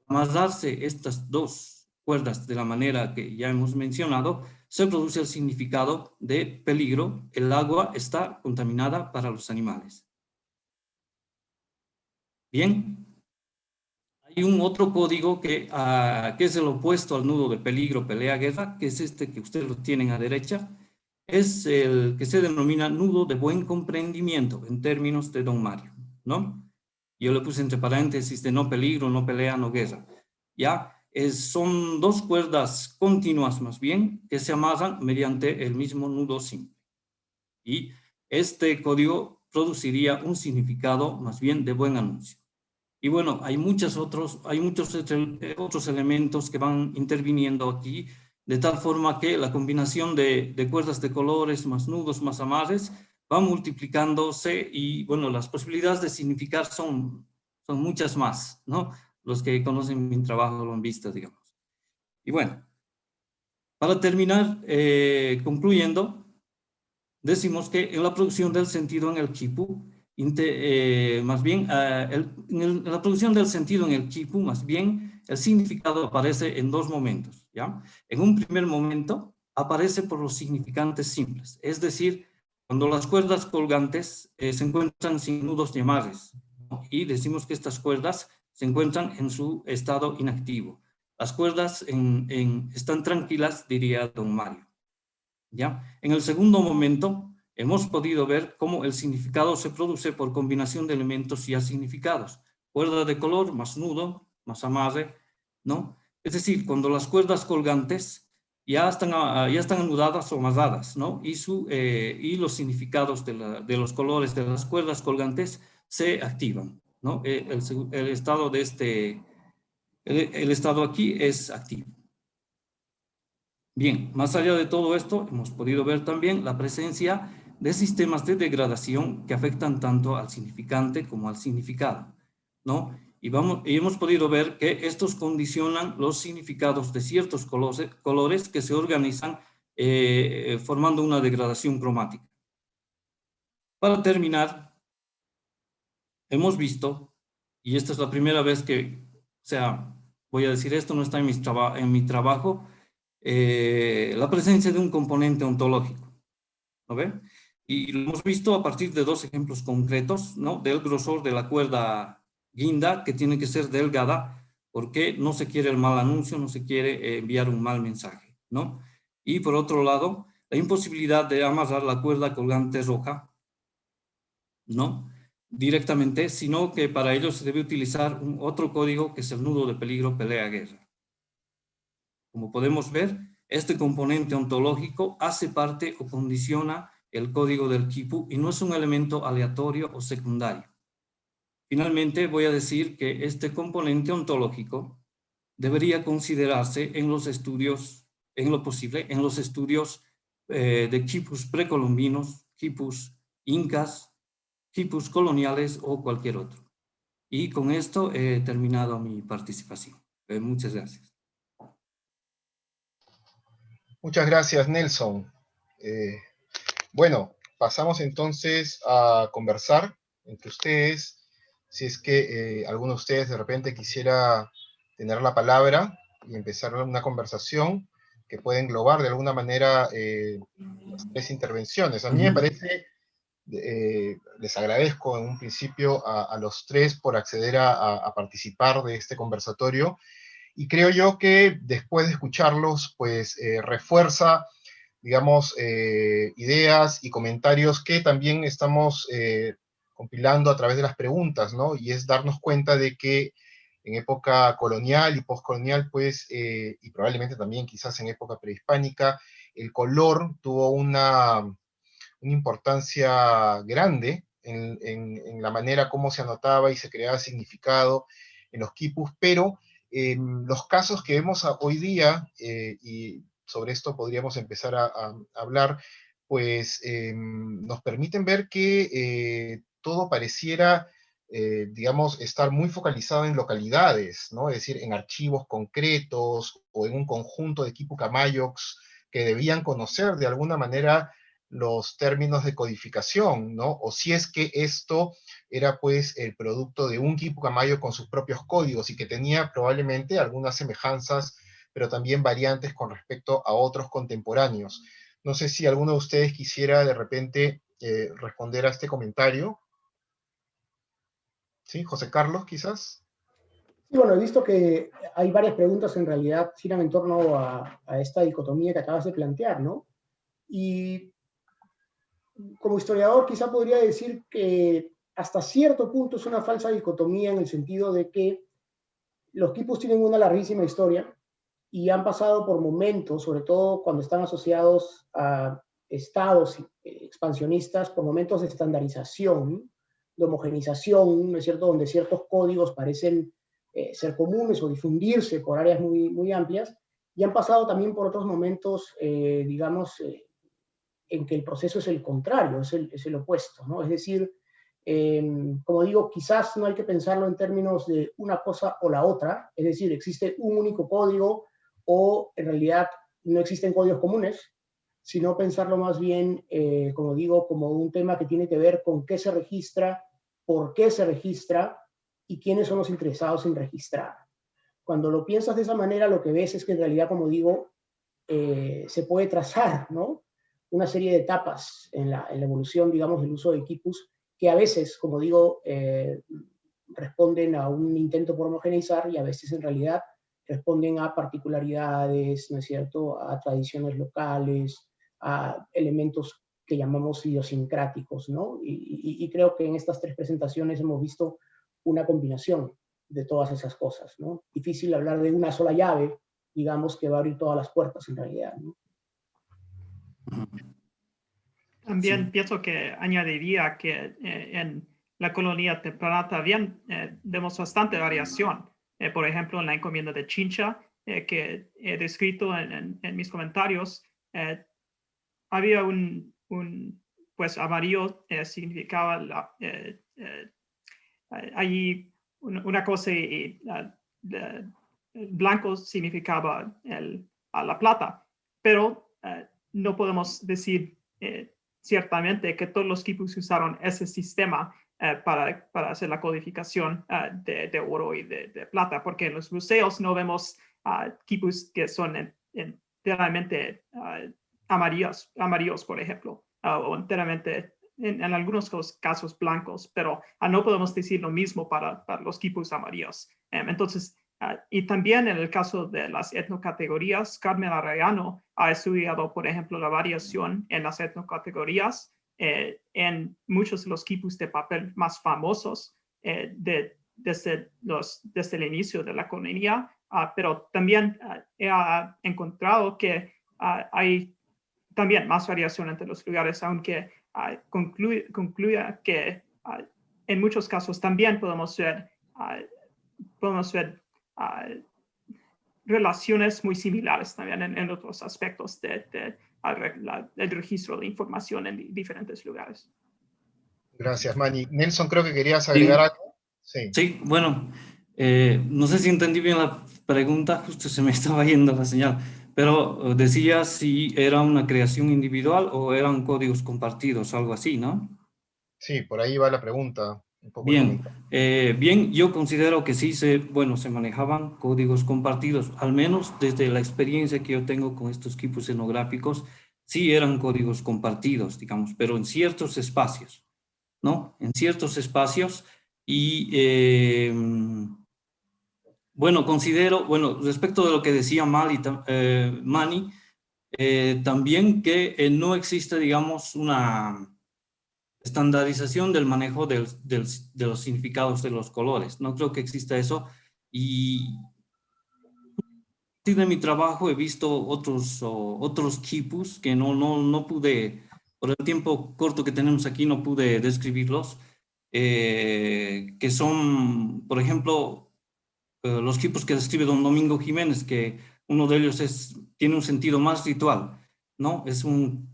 Amarrarse estas dos cuerdas de la manera que ya hemos mencionado, se produce el significado de peligro. El agua está contaminada para los animales. Bien. Hay un otro código que es el opuesto al nudo de peligro, pelea, guerra, que es este que ustedes lo tienen a derecha. Es el que se denomina nudo de buen comprendimiento en términos de don Mario, ¿no? Yo le puse entre paréntesis de no peligro, no pelea, no guerra. ¿Ya? Son dos cuerdas continuas más bien que se amarran mediante el mismo nudo simple. Y este código produciría un significado más bien de buen anuncio. Y bueno, hay muchos otros elementos que van interviniendo aquí, de tal forma que la combinación de cuerdas de colores, más nudos, más amarres, va multiplicándose y bueno, las posibilidades de significar son muchas más, ¿no? Los que conocen mi trabajo lo han visto, digamos. Y bueno, para terminar, concluyendo, decimos que en la producción del sentido en el quipu, más bien, en la producción del sentido en el quipu, más bien, el significado aparece en dos momentos, ¿ya? En un primer momento, aparece por los significantes simples, es decir, cuando las cuerdas colgantes se encuentran sin nudos ni amarres, ¿no? Y decimos que estas cuerdas se encuentran en su estado inactivo. Las cuerdas están tranquilas, diría don Mario, ¿ya? En el segundo momento, hemos podido ver cómo el significado se produce por combinación de elementos ya significados. Cuerda de color más nudo, más amarre, ¿no? Es decir, cuando las cuerdas colgantes ya están anudadas o amarradas, ¿no? Y los significados de los colores de las cuerdas colgantes se activan, ¿no? El estado el estado aquí es activo. Bien, más allá de todo esto, hemos podido ver también la presencia de sistemas de degradación que afectan tanto al significante como al significado, ¿no? Y hemos podido ver que estos condicionan los significados de ciertos colores que se organizan formando una degradación cromática. Para terminar, hemos visto, y esta es la primera vez que, o sea, voy a decir esto, no está en mi trabajo, la presencia de un componente ontológico, ¿no ve? Y lo hemos visto a partir de dos ejemplos concretos, ¿no? Del grosor de la cuerda guinda, que tiene que ser delgada, porque no se quiere el mal anuncio, no se quiere enviar un mal mensaje, ¿no? Y por otro lado, la imposibilidad de amarrar la cuerda colgante roja, ¿no? Directamente, sino que para ello se debe utilizar otro código que es el nudo de peligro, pelea, guerra. Como podemos ver, este componente ontológico hace parte o condiciona el código del quipu y no es un elemento aleatorio o secundario. Finalmente, voy a decir que este componente ontológico debería considerarse en los estudios, en lo posible, en los estudios de quipus precolombinos, quipus incas, quipus coloniales o cualquier otro. Y con esto he terminado mi participación. Muchas gracias. Muchas gracias, Nelson. Bueno, pasamos entonces a conversar entre ustedes. Si es que alguno de ustedes de repente quisiera tener la palabra y empezar una conversación, que puede englobar de alguna manera las tres intervenciones. A mí me parece, les agradezco en un principio a los tres por acceder a participar de este conversatorio, y creo yo que después de escucharlos, pues refuerza, digamos, ideas y comentarios que también estamos compilando a través de las preguntas, ¿no? Y es darnos cuenta de que en época colonial y postcolonial, pues, y probablemente también quizás en época prehispánica, el color tuvo una importancia grande en la manera como se anotaba y se creaba significado en los quipus, pero los casos que vemos hoy día, y sobre esto podríamos empezar a hablar, pues nos permiten ver que todo pareciera, digamos, estar muy focalizado en localidades, ¿no? Es decir, en archivos concretos o en un conjunto de quipu camayocs que debían conocer de alguna manera los términos de codificación, ¿no? O si es que esto era pues el producto de un quipu camayo con sus propios códigos y que tenía probablemente algunas semejanzas, pero también variantes con respecto a otros contemporáneos. No sé si alguno de ustedes quisiera de repente responder a este comentario. ¿Sí? José Carlos, quizás. Sí, bueno, he visto que hay varias preguntas en realidad giran en torno a esta dicotomía que acabas de plantear, ¿no? Y como historiador quizá podría decir que hasta cierto punto es una falsa dicotomía en el sentido de que los quipus tienen una larguísima historia y han pasado por momentos, sobre todo cuando están asociados a estados expansionistas, por momentos de estandarización, de homogenización, ¿no es cierto?, donde ciertos códigos parecen ser comunes o difundirse por áreas muy, muy amplias, y han pasado también por otros momentos, digamos, en que el proceso es el contrario, es el opuesto, ¿no? Es decir, como digo, quizás no hay que pensarlo en términos de una cosa o la otra, es decir, existe un único código o en realidad no existen códigos comunes, sino pensarlo más bien, como digo, como un tema que tiene que ver con qué se registra, por qué se registra y quiénes son los interesados en registrar. Cuando lo piensas de esa manera, lo que ves es que en realidad, como digo, se puede trazar, ¿no?, una serie de etapas en la evolución, digamos, del uso de quipus, que a veces, como digo, responden a un intento por homogeneizar y a veces en realidad responden a particularidades, ¿no es cierto?, a tradiciones locales, a elementos que llamamos idiosincráticos, ¿no? Y creo que en estas tres presentaciones hemos visto una combinación de todas esas cosas, ¿no? Difícil hablar de una sola llave, digamos, que va a abrir todas las puertas en realidad, ¿no? También Sí. pienso que añadiría que en la colonia temprana también vemos bastante variación. Por ejemplo, en la encomienda de Chincha, que he descrito en mis comentarios, había pues amarillo significaba allí una cosa y blanco significaba la plata, pero no podemos decir ciertamente que todos los quipus usaron ese sistema para hacer la codificación de oro y de plata, porque en los museos no vemos quipus que son enteramente amarillos, por ejemplo, o enteramente, en algunos casos blancos, pero no podemos decir lo mismo para los quipus amarillos. Entonces, y también en el caso de las etnocategorías, Carmen Arellano ha estudiado, por ejemplo, la variación en las etnocategorías en muchos de los quipus de papel más famosos desde el inicio de la colonia, pero también he encontrado que hay también más variación entre los lugares, aunque concluya que en muchos casos también podemos ver relaciones muy similares también en otros aspectos del registro de información en diferentes lugares. Gracias, Manny. Nelson, creo que querías Sí, agregar algo. Sí. sí, bueno, no sé si entendí bien la pregunta, justo se me estaba yendo la señal, pero decía si era una creación individual o eran códigos compartidos, algo así, ¿no? Sí, por ahí va la pregunta. un poco Bien, bien, yo considero que sí se manejaban códigos compartidos, al menos desde la experiencia que yo tengo con estos equipos escenográficos, sí eran códigos compartidos, digamos, pero en ciertos espacios, ¿no? En ciertos espacios y, considero, respecto de lo que decía Manny, también que no existe, digamos, una estandarización del manejo de los significados de los colores. No creo que exista eso. Y de mi trabajo he visto otros quipus que no pude, por el tiempo corto que tenemos aquí, no pude describirlos, que son, por ejemplo, los quipus que describe don Domingo Jiménez, que uno de ellos tiene un sentido más ritual, ¿no? Es un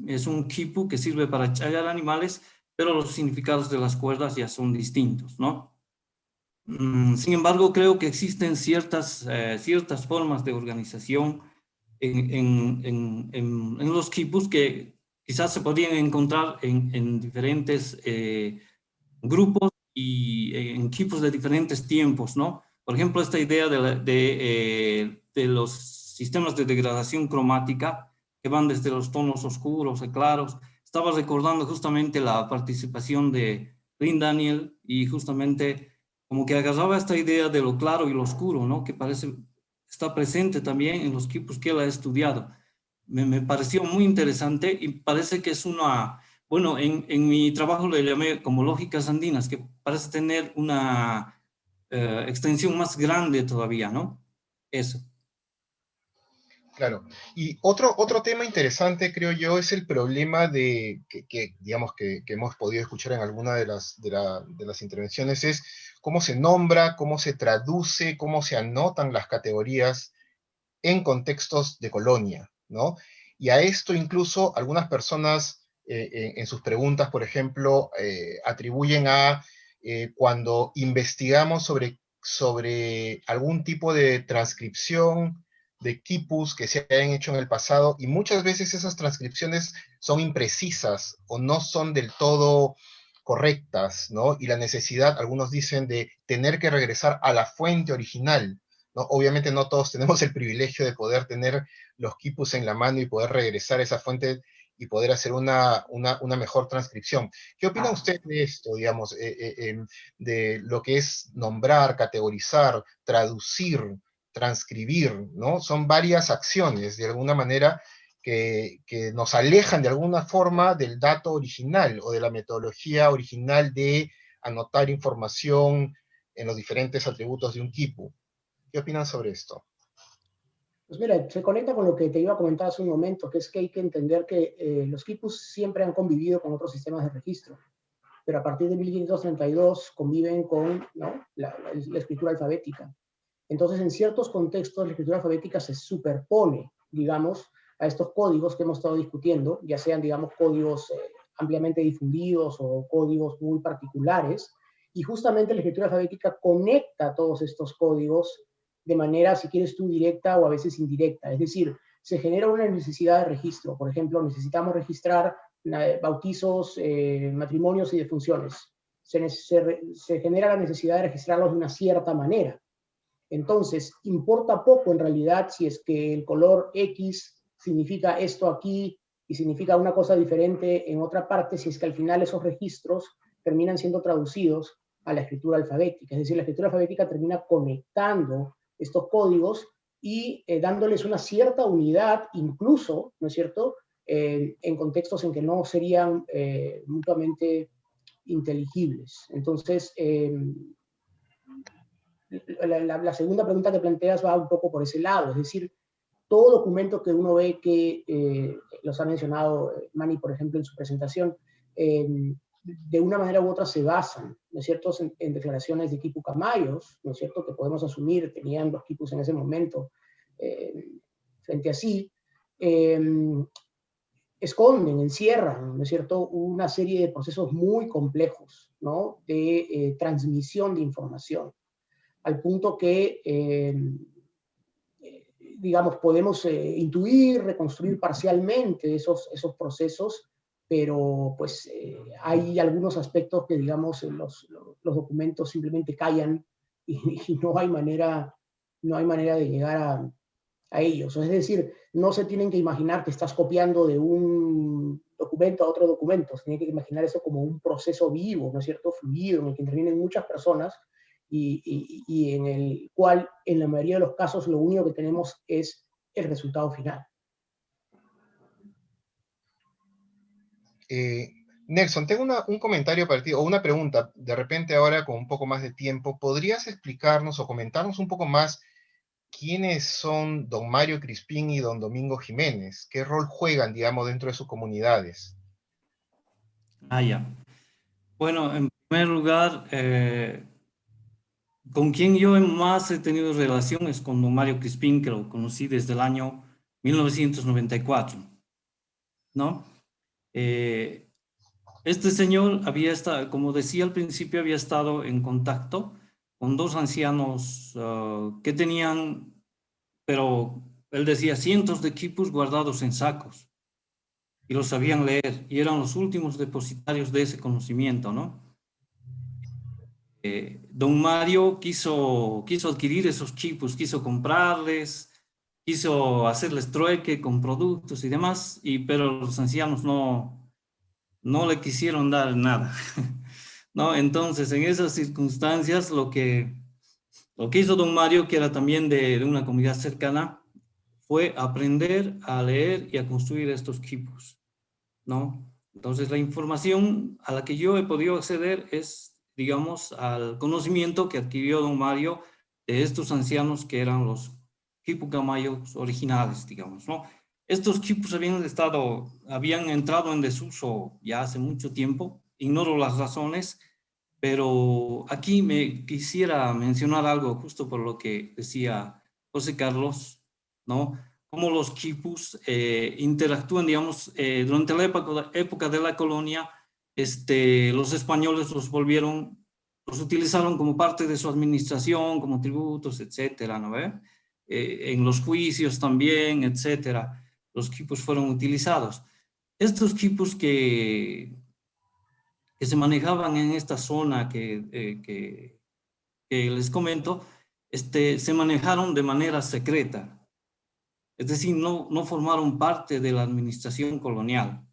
quipu que sirve para hallar animales, pero los significados de las cuerdas ya son distintos, ¿no? Sin embargo, creo que existen ciertas formas de organización en los quipus que quizás se podrían encontrar en diferentes grupos y en equipos de diferentes tiempos, ¿no? Por ejemplo, esta idea de los sistemas de degradación cromática que van desde los tonos oscuros a claros. Estaba recordando justamente la participación de Lynn Daniel y justamente como que agarraba esta idea de lo claro y lo oscuro, ¿no? Que está presente también en los equipos que él ha estudiado. Me pareció muy interesante y parece que es en mi trabajo le llamé como lógicas andinas, que parece tener una extensión más grande todavía, ¿no? Eso. Claro. Y otro tema interesante, creo yo, es el problema digamos, que hemos podido escuchar en alguna de las intervenciones, es cómo se nombra, cómo se traduce, cómo se anotan las categorías en contextos de colonia, ¿no? Y a esto incluso algunas personas en sus preguntas, por ejemplo, atribuyen a cuando investigamos sobre algún tipo de transcripción de quipus que se hayan hecho en el pasado, y muchas veces esas transcripciones son imprecisas o no son del todo correctas, ¿no? Y la necesidad, algunos dicen, de tener que regresar a la fuente original, ¿no? Obviamente no todos tenemos el privilegio de poder tener los quipus en la mano y poder regresar a esa fuente y poder hacer una mejor transcripción. ¿Qué opina usted de esto, digamos, de lo que es nombrar, categorizar, traducir, transcribir, ¿no? Son varias acciones, de alguna manera, que nos alejan de alguna forma del dato original o de la metodología original de anotar información en los diferentes atributos de un quipu. ¿Qué opinan sobre esto? Pues mira, se conecta con lo que te iba a comentar hace un momento, que es que hay que entender que los quipus siempre han convivido con otros sistemas de registro, pero a partir de 1532 conviven con, ¿no?, la escritura alfabética. Entonces, en ciertos contextos, la escritura alfabética se superpone, digamos, a estos códigos que hemos estado discutiendo, ya sean, digamos, códigos ampliamente difundidos o códigos muy particulares, y justamente la escritura alfabética conecta todos estos códigos de manera, si quieres tú, directa o a veces indirecta. Es decir, se genera una necesidad de registro. Por ejemplo, necesitamos registrar bautizos, matrimonios y defunciones. Se genera la necesidad de registrarlos de una cierta manera. Entonces, importa poco en realidad si es que el color X significa esto aquí y significa una cosa diferente en otra parte, si es que al final esos registros terminan siendo traducidos a la escritura alfabética. Es decir, la escritura alfabética termina conectando estos códigos y dándoles una cierta unidad, incluso, ¿no es cierto?, en contextos en que no serían mutuamente inteligibles. Entonces, la segunda pregunta que planteas va un poco por ese lado, es decir, todo documento que uno ve que los ha mencionado Manny, por ejemplo, en su presentación, de una manera u otra se basan, ¿no es cierto?, en declaraciones de quipu camayos, ¿no es cierto?, que podemos asumir tenían los quipus en ese momento frente a sí, esconden, encierran, ¿no es cierto?, una serie de procesos muy complejos, ¿no?, de transmisión de información, al punto que, digamos, podemos intuir, reconstruir parcialmente esos procesos, pero pues hay algunos aspectos que, digamos, los documentos simplemente callan y no hay manera de llegar a ellos. Es decir, no se tienen que imaginar que estás copiando de un documento a otro documento, se tiene que imaginar eso como un proceso vivo, ¿no es cierto?, fluido, en el que intervienen muchas personas y en el cual, en la mayoría de los casos, lo único que tenemos es el resultado final. Nelson, tengo un comentario para ti, o una pregunta, de repente ahora con un poco más de tiempo, ¿podrías explicarnos o comentarnos un poco más quiénes son don Mario Crispín y don Domingo Jiménez? ¿Qué rol juegan, digamos, dentro de sus comunidades? Ah, ya. Bueno, en primer lugar, con quien yo más he tenido relación es con don Mario Crispín, que lo conocí desde el año 1994, ¿no? Este señor había estado, como decía al principio, había estado en contacto con dos ancianos que tenían, pero él decía, cientos de quipus guardados en sacos y los sabían leer y eran los últimos depositarios de ese conocimiento, ¿no? Don Mario quiso adquirir esos quipus, quiso comprarles, quiso hacerles trueque con productos y demás, pero los ancianos no le quisieron dar nada, ¿no? Entonces, en esas circunstancias, lo que hizo don Mario, que era también de una comunidad cercana, fue aprender a leer y a construir estos quipus, ¿no? Entonces, la información a la que yo he podido acceder es, digamos, al conocimiento que adquirió don Mario de estos ancianos que eran los quipucamayos originales, digamos, ¿no? Estos quipus habían entrado en desuso ya hace mucho tiempo, ignoro las razones, pero aquí me quisiera mencionar algo justo por lo que decía José Carlos, ¿no? Cómo los quipus interactúan, digamos, durante la época de la colonia, los españoles los utilizaron como parte de su administración, como tributos, etcétera, ¿no ve? En los juicios también, etcétera, los quipus fueron utilizados. Estos quipus que se manejaban en esta zona que les comento, se manejaron de manera secreta. Es decir, no formaron parte de la administración colonial.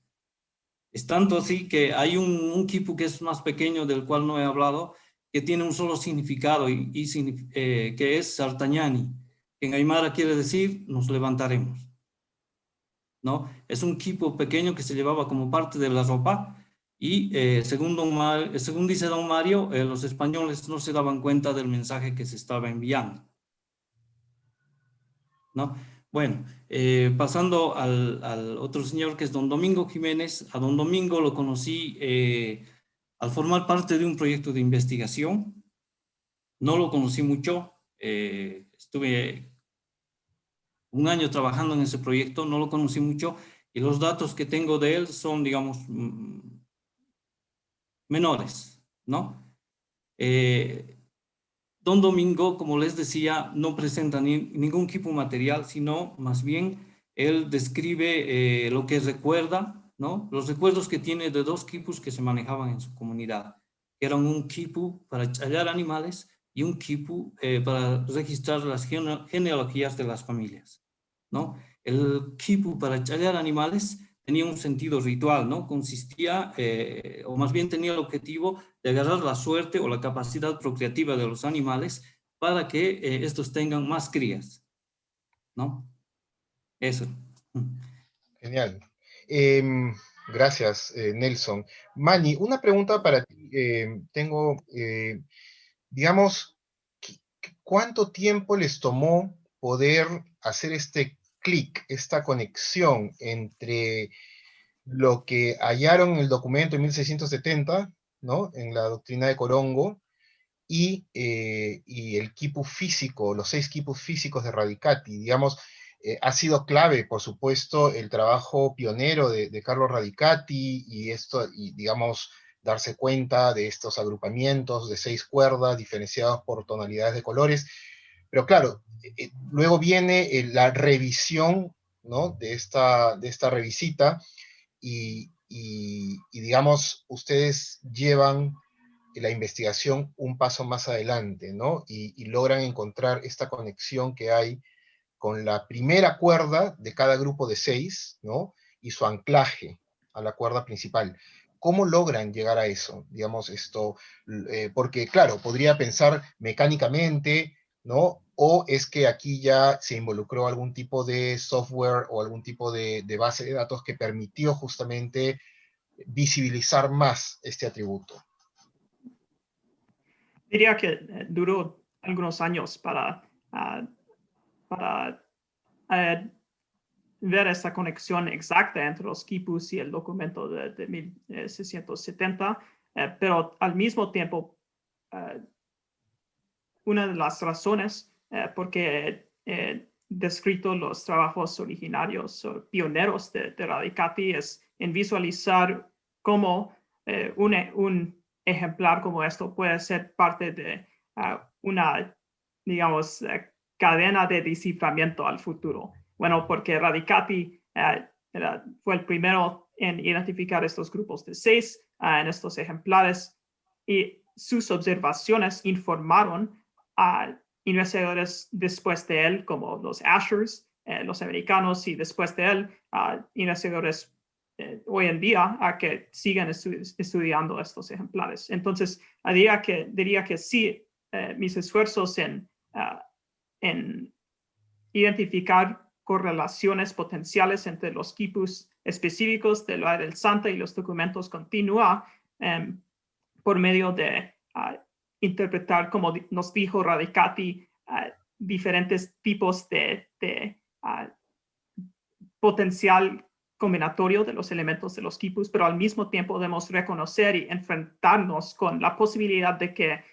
Es tanto así que hay un quipu que es más pequeño, del cual no he hablado, que tiene un solo significado que es Sartañani, que en Aymara quiere decir nos levantaremos, ¿no? Es un quipu pequeño que se llevaba como parte de la ropa y según dice don Mario, los españoles no se daban cuenta del mensaje que se estaba enviando, ¿no? Bueno, pasando al otro señor que es don Domingo Jiménez. A don Domingo lo conocí al formar parte de un proyecto de investigación. No lo conocí mucho, estuve un año trabajando en ese proyecto, no lo conocí mucho y los datos que tengo de él son, digamos, menores, ¿no? Don Domingo, como les decía, no presenta ningún quipu material, sino más bien él describe lo que recuerda, ¿no? Los recuerdos que tiene de dos quipus que se manejaban en su comunidad. Eran un quipu para hallar animales y un quipu para registrar las genealogías de las familias, ¿no? El quipu para hallar animales tenía un sentido ritual, ¿no? Consistía, o más bien tenía el objetivo de agarrar la suerte o la capacidad procreativa de los animales para que estos tengan más crías, ¿no? Eso. Genial. Gracias, Nelson. Manny, una pregunta para ti. Digamos, ¿cuánto tiempo les tomó poder hacer este clic, esta conexión entre lo que hallaron en el documento en 1670, ¿no? En la doctrina de Corongo, y el quipu físico, los 6 quipus físicos de Radicati? Digamos, ha sido clave, por supuesto, el trabajo pionero de Carlos Radicati y digamos, darse cuenta de estos agrupamientos de 6 cuerdas diferenciados por tonalidades de colores. Pero claro, luego viene la revisión, ¿no? de esta revisita, y digamos, ustedes llevan la investigación un paso más adelante, ¿no? Y logran encontrar esta conexión que hay con la primera cuerda de cada grupo de 6, ¿no? Y su anclaje a la cuerda principal. ¿Cómo logran llegar a eso? Digamos, porque claro, podría pensar mecánicamente, ¿no? O es que aquí ya se involucró algún tipo de software o algún tipo de base de datos que permitió justamente visibilizar más este atributo. Diría que duró algunos años para ver esta conexión exacta entre los quipus y el documento de 1670, pero al mismo tiempo, una de las razones por qué he descrito los trabajos originarios o pioneros de Radicati es en visualizar cómo un ejemplar como esto puede ser parte de una, digamos, cadena de desciframiento al futuro. Bueno, porque Radicati fue el primero en identificar estos grupos de 6 en estos ejemplares, y sus observaciones informaron a investigadores después de él, como los Ashers, los americanos, y después de él, investigadores hoy en día que siguen estudiando estos ejemplares. Entonces, diría que sí, mis esfuerzos en identificar correlaciones potenciales entre los quipus específicos del Valle del Santa y los documentos continúa por medio de interpretar, como nos dijo Radicati, diferentes tipos de potencial combinatorio de los elementos de los quipus, pero al mismo tiempo debemos reconocer y enfrentarnos con la posibilidad de que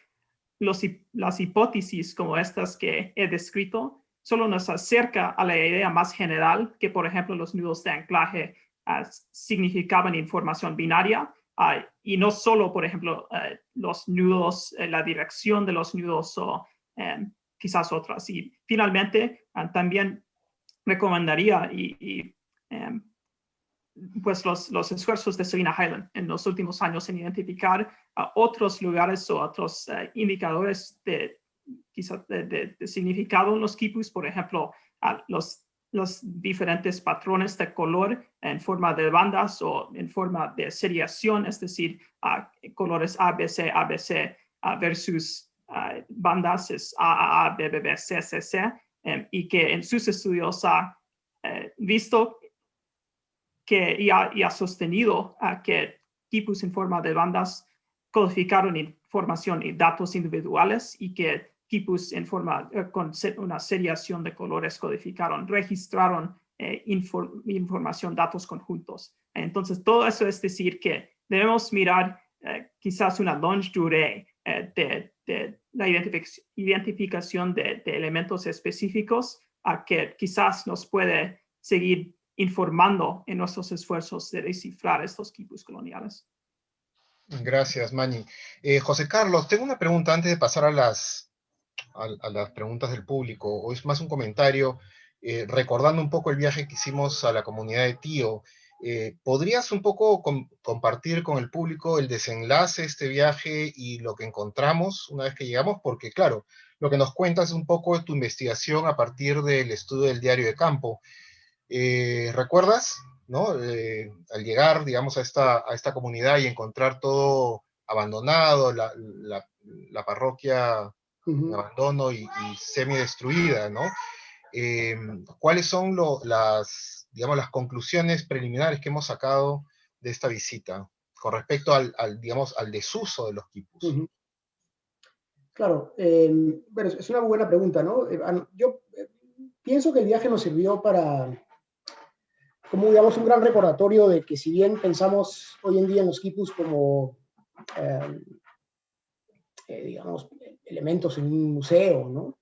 las hipótesis como estas que he descrito solo nos acerca a la idea más general, que por ejemplo los nudos de anclaje significaban información binaria, y no solo, por ejemplo, los nudos, la dirección de los nudos o quizás otras. Y finalmente, también recomendaría pues los esfuerzos de Serena Hyland en los últimos años en identificar otros lugares o otros indicadores quizás de significado en los quipus, por ejemplo, los diferentes patrones de color en forma de bandas o en forma de seriación, es decir, colores ABC, ABC versus bandas es AAA, BBB, CCC, y que en sus estudios ha visto y ha sostenido que quipus en forma de bandas codificaron información y datos individuales, y que quipus en forma con una seriación de colores codificaron, registraron información, datos conjuntos. Entonces, todo eso es decir que debemos mirar quizás una longue durée de la identificación de elementos específicos que quizás nos puede seguir informando en nuestros esfuerzos de descifrar estos quipus coloniales. Gracias, Manny. José Carlos, tengo una pregunta antes de pasar a las preguntas del público, o es más un comentario, recordando un poco el viaje que hicimos a la comunidad de Tío. ¿Podrías un poco compartir con el público el desenlace de este viaje y lo que encontramos una vez que llegamos? Porque claro, lo que nos cuentas es un poco de tu investigación a partir del estudio del diario de campo. ¿Recuerdas, no? Al llegar, digamos, a esta comunidad y encontrar todo abandonado, la parroquia en abandono y semi-destruida, ¿no? ¿Cuáles son digamos, las conclusiones preliminares que hemos sacado de esta visita con respecto digamos, al desuso de los quipus? Claro, bueno, es una buena pregunta, ¿no? Yo pienso que el viaje nos sirvió como, digamos, un gran recordatorio de que si bien pensamos hoy en día en los quipus como, digamos, elementos en un museo, ¿no?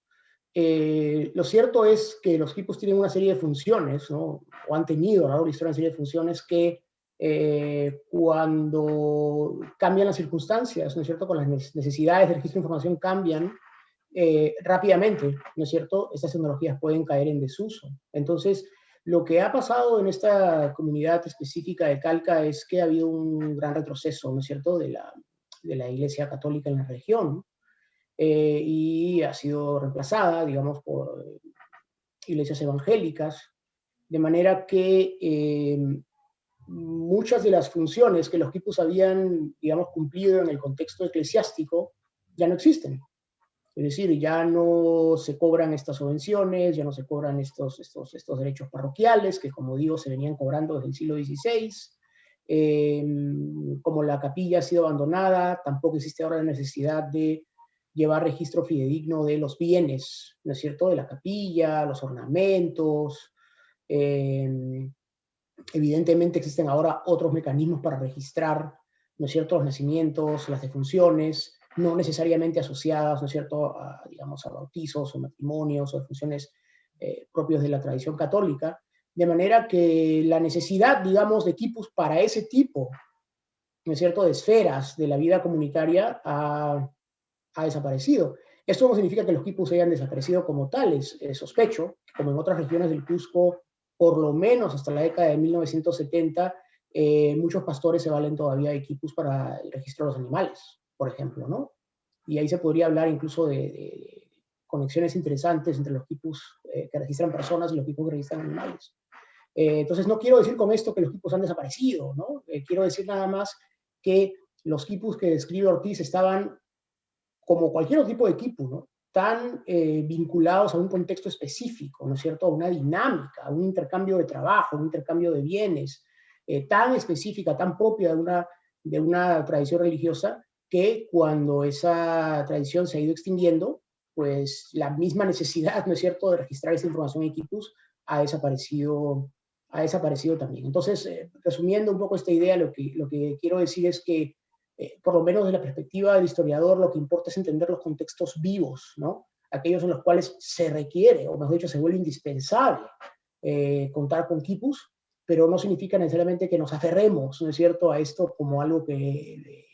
Lo cierto es que los quipus tienen una serie de funciones, ¿no? O han tenido a lo largo de la historia una serie de funciones que cuando cambian las circunstancias, ¿no es cierto? Con las necesidades de registro de información cambian rápidamente, ¿no es cierto? Estas tecnologías pueden caer en desuso. Entonces, Lo que ha pasado en esta comunidad específica de Calca es que ha habido un gran retroceso, ¿no es cierto?, de la Iglesia Católica en la región, y ha sido reemplazada, digamos, por iglesias evangélicas, de manera que muchas de las funciones que los quipus habían, digamos, cumplido en el contexto eclesiástico ya no existen. Es decir, ya no se cobran estas subvenciones, ya no se cobran estos derechos parroquiales, que como digo, se venían cobrando desde el siglo XVI. Como la capilla ha sido abandonada, tampoco existe ahora la necesidad de llevar registro fidedigno de los bienes, ¿no es cierto?, de la capilla, los ornamentos. Evidentemente existen ahora otros mecanismos para registrar, ¿no es cierto?, los nacimientos, las defunciones, no necesariamente asociadas, ¿no es cierto?, digamos, a bautizos o matrimonios o funciones propios de la tradición católica, de manera que la necesidad, digamos, de quipus para ese tipo, ¿no es cierto?, de esferas de la vida comunitaria ha desaparecido. Esto no significa que los quipus hayan desaparecido como tales. Sospecho, como en otras regiones del Cusco, por lo menos hasta la década de 1970, muchos pastores se valen todavía de quipus para el registro de los animales, por ejemplo, ¿no? Y ahí se podría hablar incluso de conexiones interesantes entre los quipus que registran personas y los quipus que registran animales. Entonces, no quiero decir con esto que los quipus han desaparecido, ¿no? Quiero decir nada más que los quipus que describe Ortiz estaban, como cualquier otro tipo de quipus, ¿no?, tan vinculados a un contexto específico, ¿no es cierto?, a una dinámica, a un intercambio de trabajo, un intercambio de bienes, tan específica, tan propia de una tradición religiosa, que cuando esa tradición se ha ido extinguiendo, pues la misma necesidad, ¿no es cierto?, de registrar esa información en quipus ha desaparecido también. Entonces, resumiendo un poco esta idea, lo que quiero decir es que por lo menos desde la perspectiva del historiador, lo que importa es entender los contextos vivos, ¿no?, aquellos en los cuales se requiere, o mejor dicho, se vuelve indispensable contar con quipus, pero no significa necesariamente que nos aferremos, ¿no es cierto?, a esto como algo que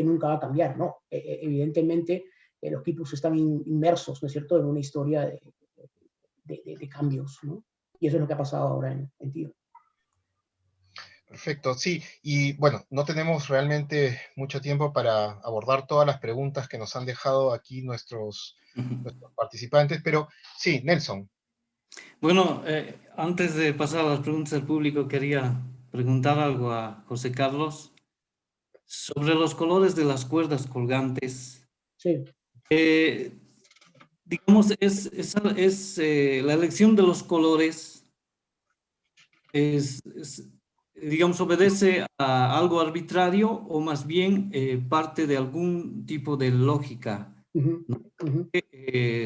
nunca va a cambiar, ¿no? Evidentemente, los quipus están inmersos, ¿no es cierto?, en una historia de cambios, ¿no? Y eso es lo que ha pasado ahora en Tío. Perfecto, sí. Y bueno, no tenemos realmente mucho tiempo para abordar todas las preguntas que nos han dejado aquí nuestros participantes, pero sí, Nelson. Bueno, antes de pasar a las preguntas del público, quería preguntar algo a José Carlos sobre los colores de las cuerdas colgantes. Sí. Digamos, la elección de los colores digamos, obedece a algo arbitrario o más bien parte de algún tipo de lógica. Uh-huh. Uh-huh.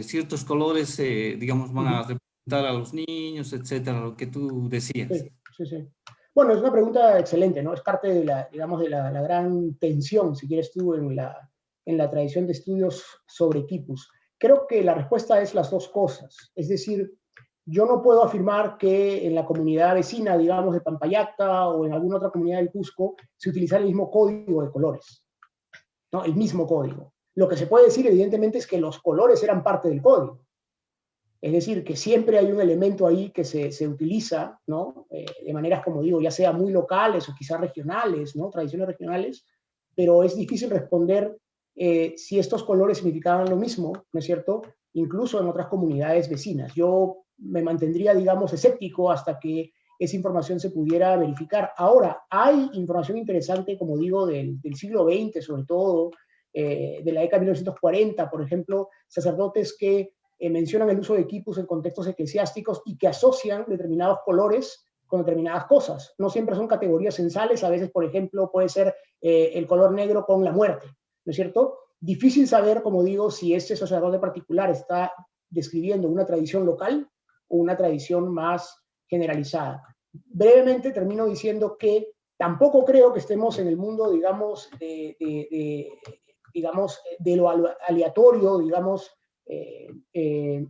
Ciertos colores, digamos, van a representar a los niños, etcétera, lo que tú decías. Sí, sí, sí. Bueno, es una pregunta excelente, ¿no? Es parte de la, digamos, de la gran tensión, si quieres tú, en la tradición de estudios sobre quipus. Creo que la respuesta es las dos cosas. Es decir, yo no puedo afirmar que en la comunidad vecina, digamos, de Pampayacta o en alguna otra comunidad del Cusco se utiliza el mismo código de colores, ¿no? El mismo código. Lo que se puede decir, evidentemente, es que los colores eran parte del código. Es decir, que siempre hay un elemento ahí que se utiliza, ¿no? De maneras, como digo, ya sea muy locales o quizás regionales, ¿no? Tradiciones regionales, pero es difícil responder si estos colores significaban lo mismo, ¿no es cierto?, incluso en otras comunidades vecinas. Yo me mantendría, digamos, escéptico hasta que esa información se pudiera verificar. Ahora, hay información interesante, como digo, del siglo XX, sobre todo, de la década de 1940, por ejemplo, sacerdotes que mencionan el uso de quipus en contextos eclesiásticos y que asocian determinados colores con determinadas cosas. No siempre son categorías censales, a veces, por ejemplo, puede ser el color negro con la muerte, ¿no es cierto? Difícil saber, como digo, si este sacerdote particular está describiendo una tradición local o una tradición más generalizada. Brevemente termino diciendo que tampoco creo que estemos en el mundo, digamos, de lo aleatorio, digamos, de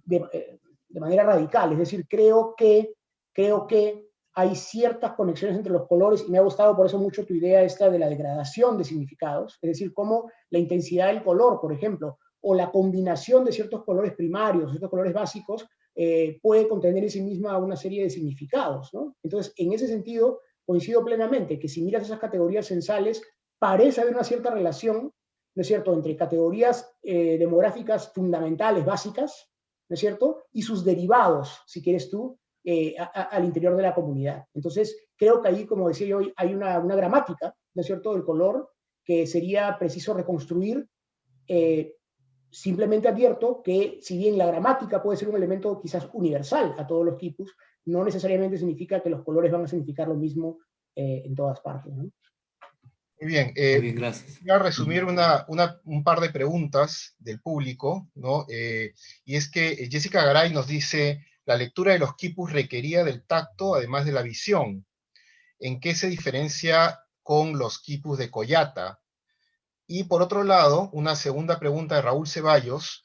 manera radical. Es decir, creo que hay ciertas conexiones entre los colores y me ha gustado por eso mucho tu idea esta de la degradación de significados, es decir, cómo la intensidad del color, por ejemplo, o la combinación de ciertos colores primarios, ciertos colores básicos, puede contener en sí misma una serie de significados, ¿no? Entonces, en ese sentido, coincido plenamente que si miras esas categorías censales, parece haber una cierta relación, ¿no es cierto?, entre categorías demográficas fundamentales, básicas, ¿no es cierto?, y sus derivados, si quieres tú, al interior de la comunidad. Entonces, creo que ahí, como decía yo, hay una gramática, ¿no es cierto?, del color que sería preciso reconstruir. Simplemente advierto que si bien la gramática puede ser un elemento quizás universal a todos los quipus, no necesariamente significa que los colores van a significar lo mismo en todas partes, ¿no? Muy bien. Muy bien, gracias. Voy a resumir un par de preguntas del público, ¿no? Y es que Jessica Garay nos dice, la lectura de los quipus requería del tacto, además de la visión. ¿En qué se diferencia con los quipus de Collata? Y por otro lado, una segunda pregunta de Raúl Ceballos,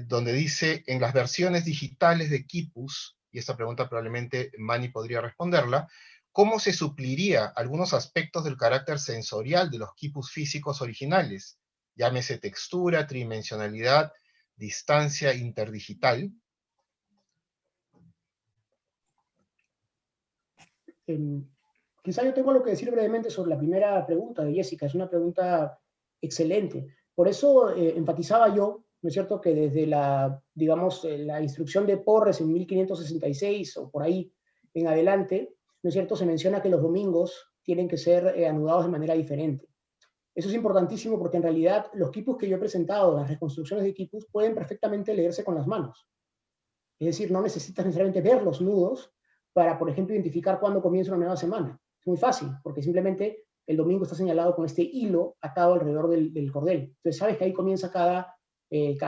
donde dice, en las versiones digitales de quipus, y esta pregunta probablemente Manny podría responderla, ¿cómo se supliría algunos aspectos del carácter sensorial de los quipus físicos originales? Llámese textura, tridimensionalidad, distancia interdigital. Quizá yo tengo algo que decir brevemente sobre la primera pregunta de Jessica, es una pregunta excelente. Por eso enfatizaba yo, ¿no es cierto?, que desde la, digamos, la instrucción de Porres en 1566 o por ahí en adelante, ¿no es cierto?, se menciona que los domingos tienen que ser anudados de manera diferente. Eso es importantísimo porque en realidad los quipus que yo he presentado, las reconstrucciones de quipus, pueden perfectamente leerse con las manos. Es decir, no necesitas necesariamente ver los nudos para, por ejemplo, identificar cuándo comienza una nueva semana. Es muy fácil, porque simplemente el domingo está señalado con este hilo atado alrededor del cordel. Entonces sabes que ahí comienza cada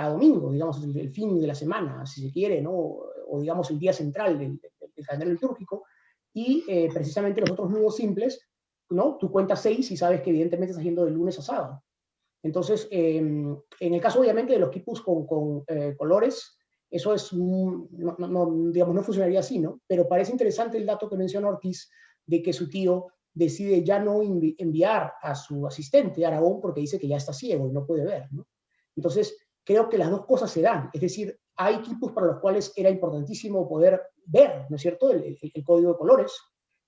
domingo, digamos, el fin de la semana, si se quiere, ¿no? O digamos, el día central del calendario litúrgico. Y precisamente los otros nudos simples, ¿no? Tú cuentas 6 y sabes que evidentemente estás yendo de lunes a sábado. Entonces, en el caso obviamente de los quipus con colores, eso es, digamos, no funcionaría así, ¿no? Pero parece interesante el dato que menciona Ortiz de que su tío decide ya no enviar a su asistente a Aragón porque dice que ya está ciego y no puede ver, ¿no? Entonces, creo que las dos cosas se dan. Es decir, hay quipus para los cuales era importantísimo poder ver, ¿no es cierto?, el código de colores,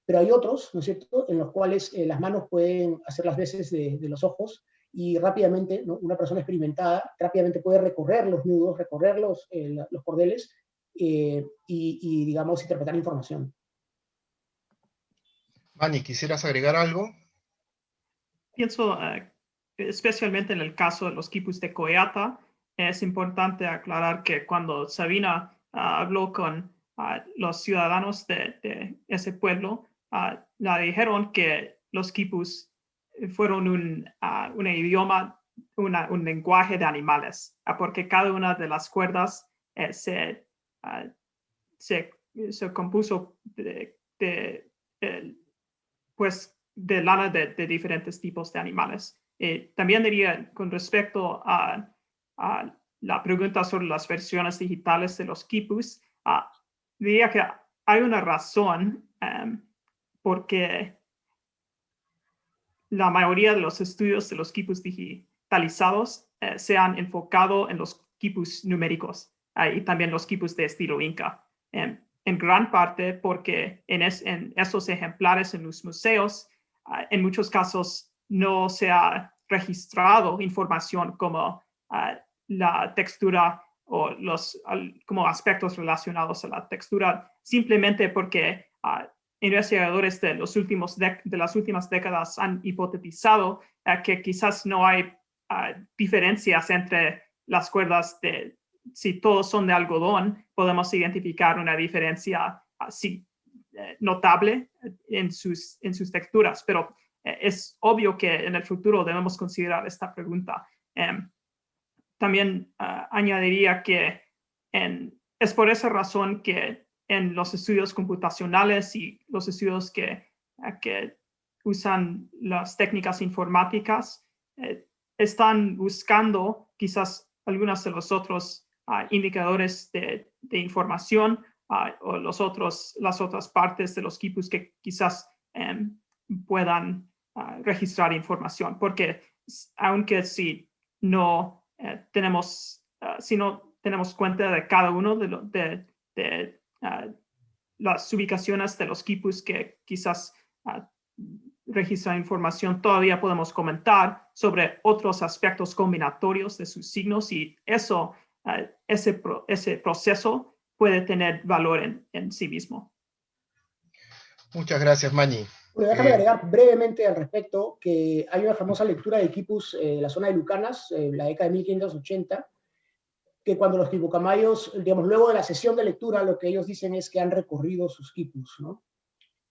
pero hay otros, ¿no es cierto?, en los cuales las manos pueden hacer las veces de los ojos y rápidamente, ¿no?, una persona experimentada rápidamente puede recorrer los nudos, recorrer los cordeles y, digamos, interpretar información. Manny, ¿quisieras agregar algo? Pienso, especialmente en el caso de los quipus de Collata, es importante aclarar que cuando Sabina habló con los ciudadanos de ese pueblo, le dijeron que los quipus fueron un idioma, un lenguaje de animales, porque cada una de las cuerdas se compuso pues de lana de diferentes tipos de animales. También diría con respecto a la pregunta sobre las versiones digitales de los quipus, diría que hay una razón porque la mayoría de los estudios de los quipus digitalizados se han enfocado en los quipus numéricos y también los quipus de estilo Inca. En gran parte porque en esos ejemplares en los museos, en muchos casos no se ha registrado información como la textura o como aspectos relacionados a la textura, simplemente porque investigadores de las últimas décadas han hipotetizado que quizás no hay diferencias entre las cuerdas si todos son de algodón, podemos identificar una diferencia así notable en sus texturas, pero es obvio que en el futuro debemos considerar esta pregunta. También añadiría que es por esa razón que en los estudios computacionales y los estudios que usan las técnicas informáticas están buscando quizás algunos de los otros indicadores de información o las otras partes de los quipus que quizás puedan registrar información, porque aunque si no tenemos cuenta de cada uno de de las ubicaciones de los quipus que quizás registran información, todavía podemos comentar sobre otros aspectos combinatorios de sus signos y eso, ese proceso puede tener valor en sí mismo. Muchas gracias, Mani. Bueno, déjame agregar brevemente al respecto que hay una famosa lectura de quipus en la zona de Lucanas, la década de 1580, que cuando los quipucamayos, digamos, luego de la sesión de lectura, lo que ellos dicen es que han recorrido sus quipus, ¿no?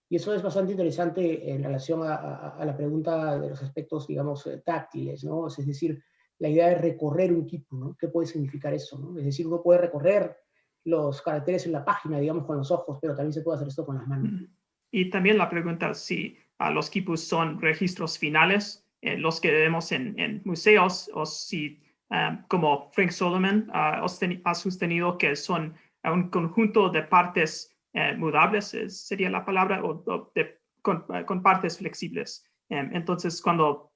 Y eso es bastante interesante en relación a la pregunta de los aspectos, digamos, táctiles, ¿no? Es decir, la idea de recorrer un quipu, ¿no? ¿Qué puede significar eso, ¿no? Es decir, uno puede recorrer los caracteres en la página, digamos, con los ojos, pero también se puede hacer esto con las manos. Y también la pregunta si los quipus son registros finales, los que vemos en museos, o si, como Frank Solomon ha sostenido que son un conjunto de partes mudables, sería la palabra, con partes flexibles. Entonces, cuando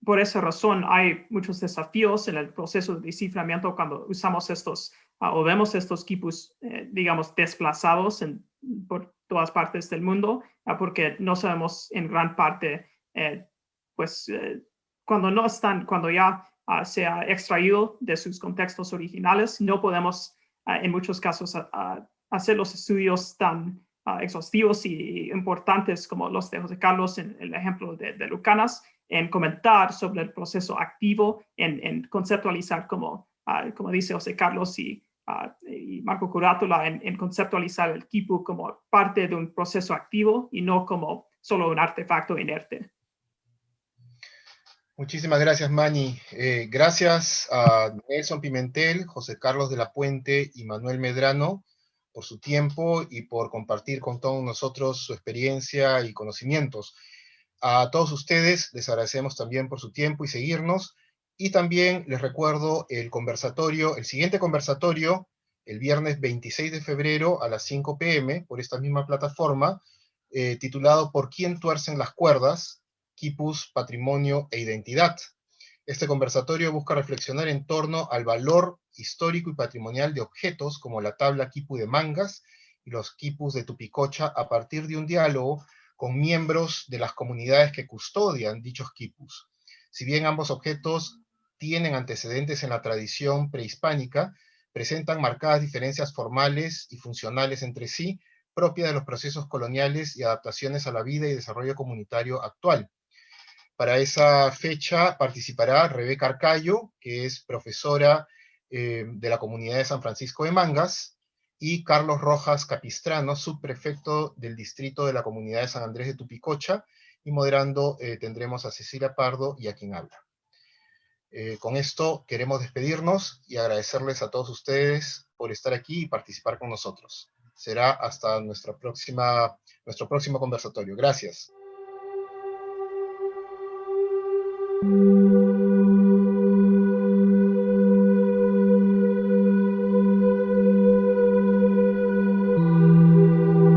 por esa razón hay muchos desafíos en el proceso de desciframiento cuando usamos estos o vemos estos quipus, digamos, desplazados por todas partes del mundo, porque no sabemos en gran parte, cuando ya se ha extraído de sus contextos originales, no podemos en muchos casos hacer los estudios tan exhaustivos y importantes como los de José Carlos en el ejemplo de Lucanas, en comentar sobre el proceso activo, en conceptualizar como dice José Carlos y Marco Curátula, en conceptualizar el quipu como parte de un proceso activo y no como solo un artefacto inerte. Muchísimas gracias, Mani. Gracias a Nelson Pimentel, José Carlos de la Puente y Manuel Medrano por su tiempo y por compartir con todos nosotros su experiencia y conocimientos. A todos ustedes les agradecemos también por su tiempo y seguirnos. Y también les recuerdo el siguiente conversatorio, el viernes 26 de febrero a las 5 p.m. por esta misma plataforma, titulado ¿Por quién tuercen las cuerdas? Quipus, patrimonio e identidad. Este conversatorio busca reflexionar en torno al valor histórico y patrimonial de objetos como la tabla quipu de Mangas y los quipus de Tupicocha a partir de un diálogo con miembros de las comunidades que custodian dichos quipus. Si bien ambos objetos tienen antecedentes en la tradición prehispánica, presentan marcadas diferencias formales y funcionales entre sí, propias de los procesos coloniales y adaptaciones a la vida y desarrollo comunitario actual. Para esa fecha participará Rebeca Arcayo, que es profesora de la comunidad de San Francisco de Mangas, y Carlos Rojas Capistrano, subprefecto del distrito de la comunidad de San Andrés de Tupicocha, y moderando tendremos a Cecilia Pardo y a quien habla. Con esto queremos despedirnos y agradecerles a todos ustedes por estar aquí y participar con nosotros. Será hasta nuestro próximo conversatorio. Gracias.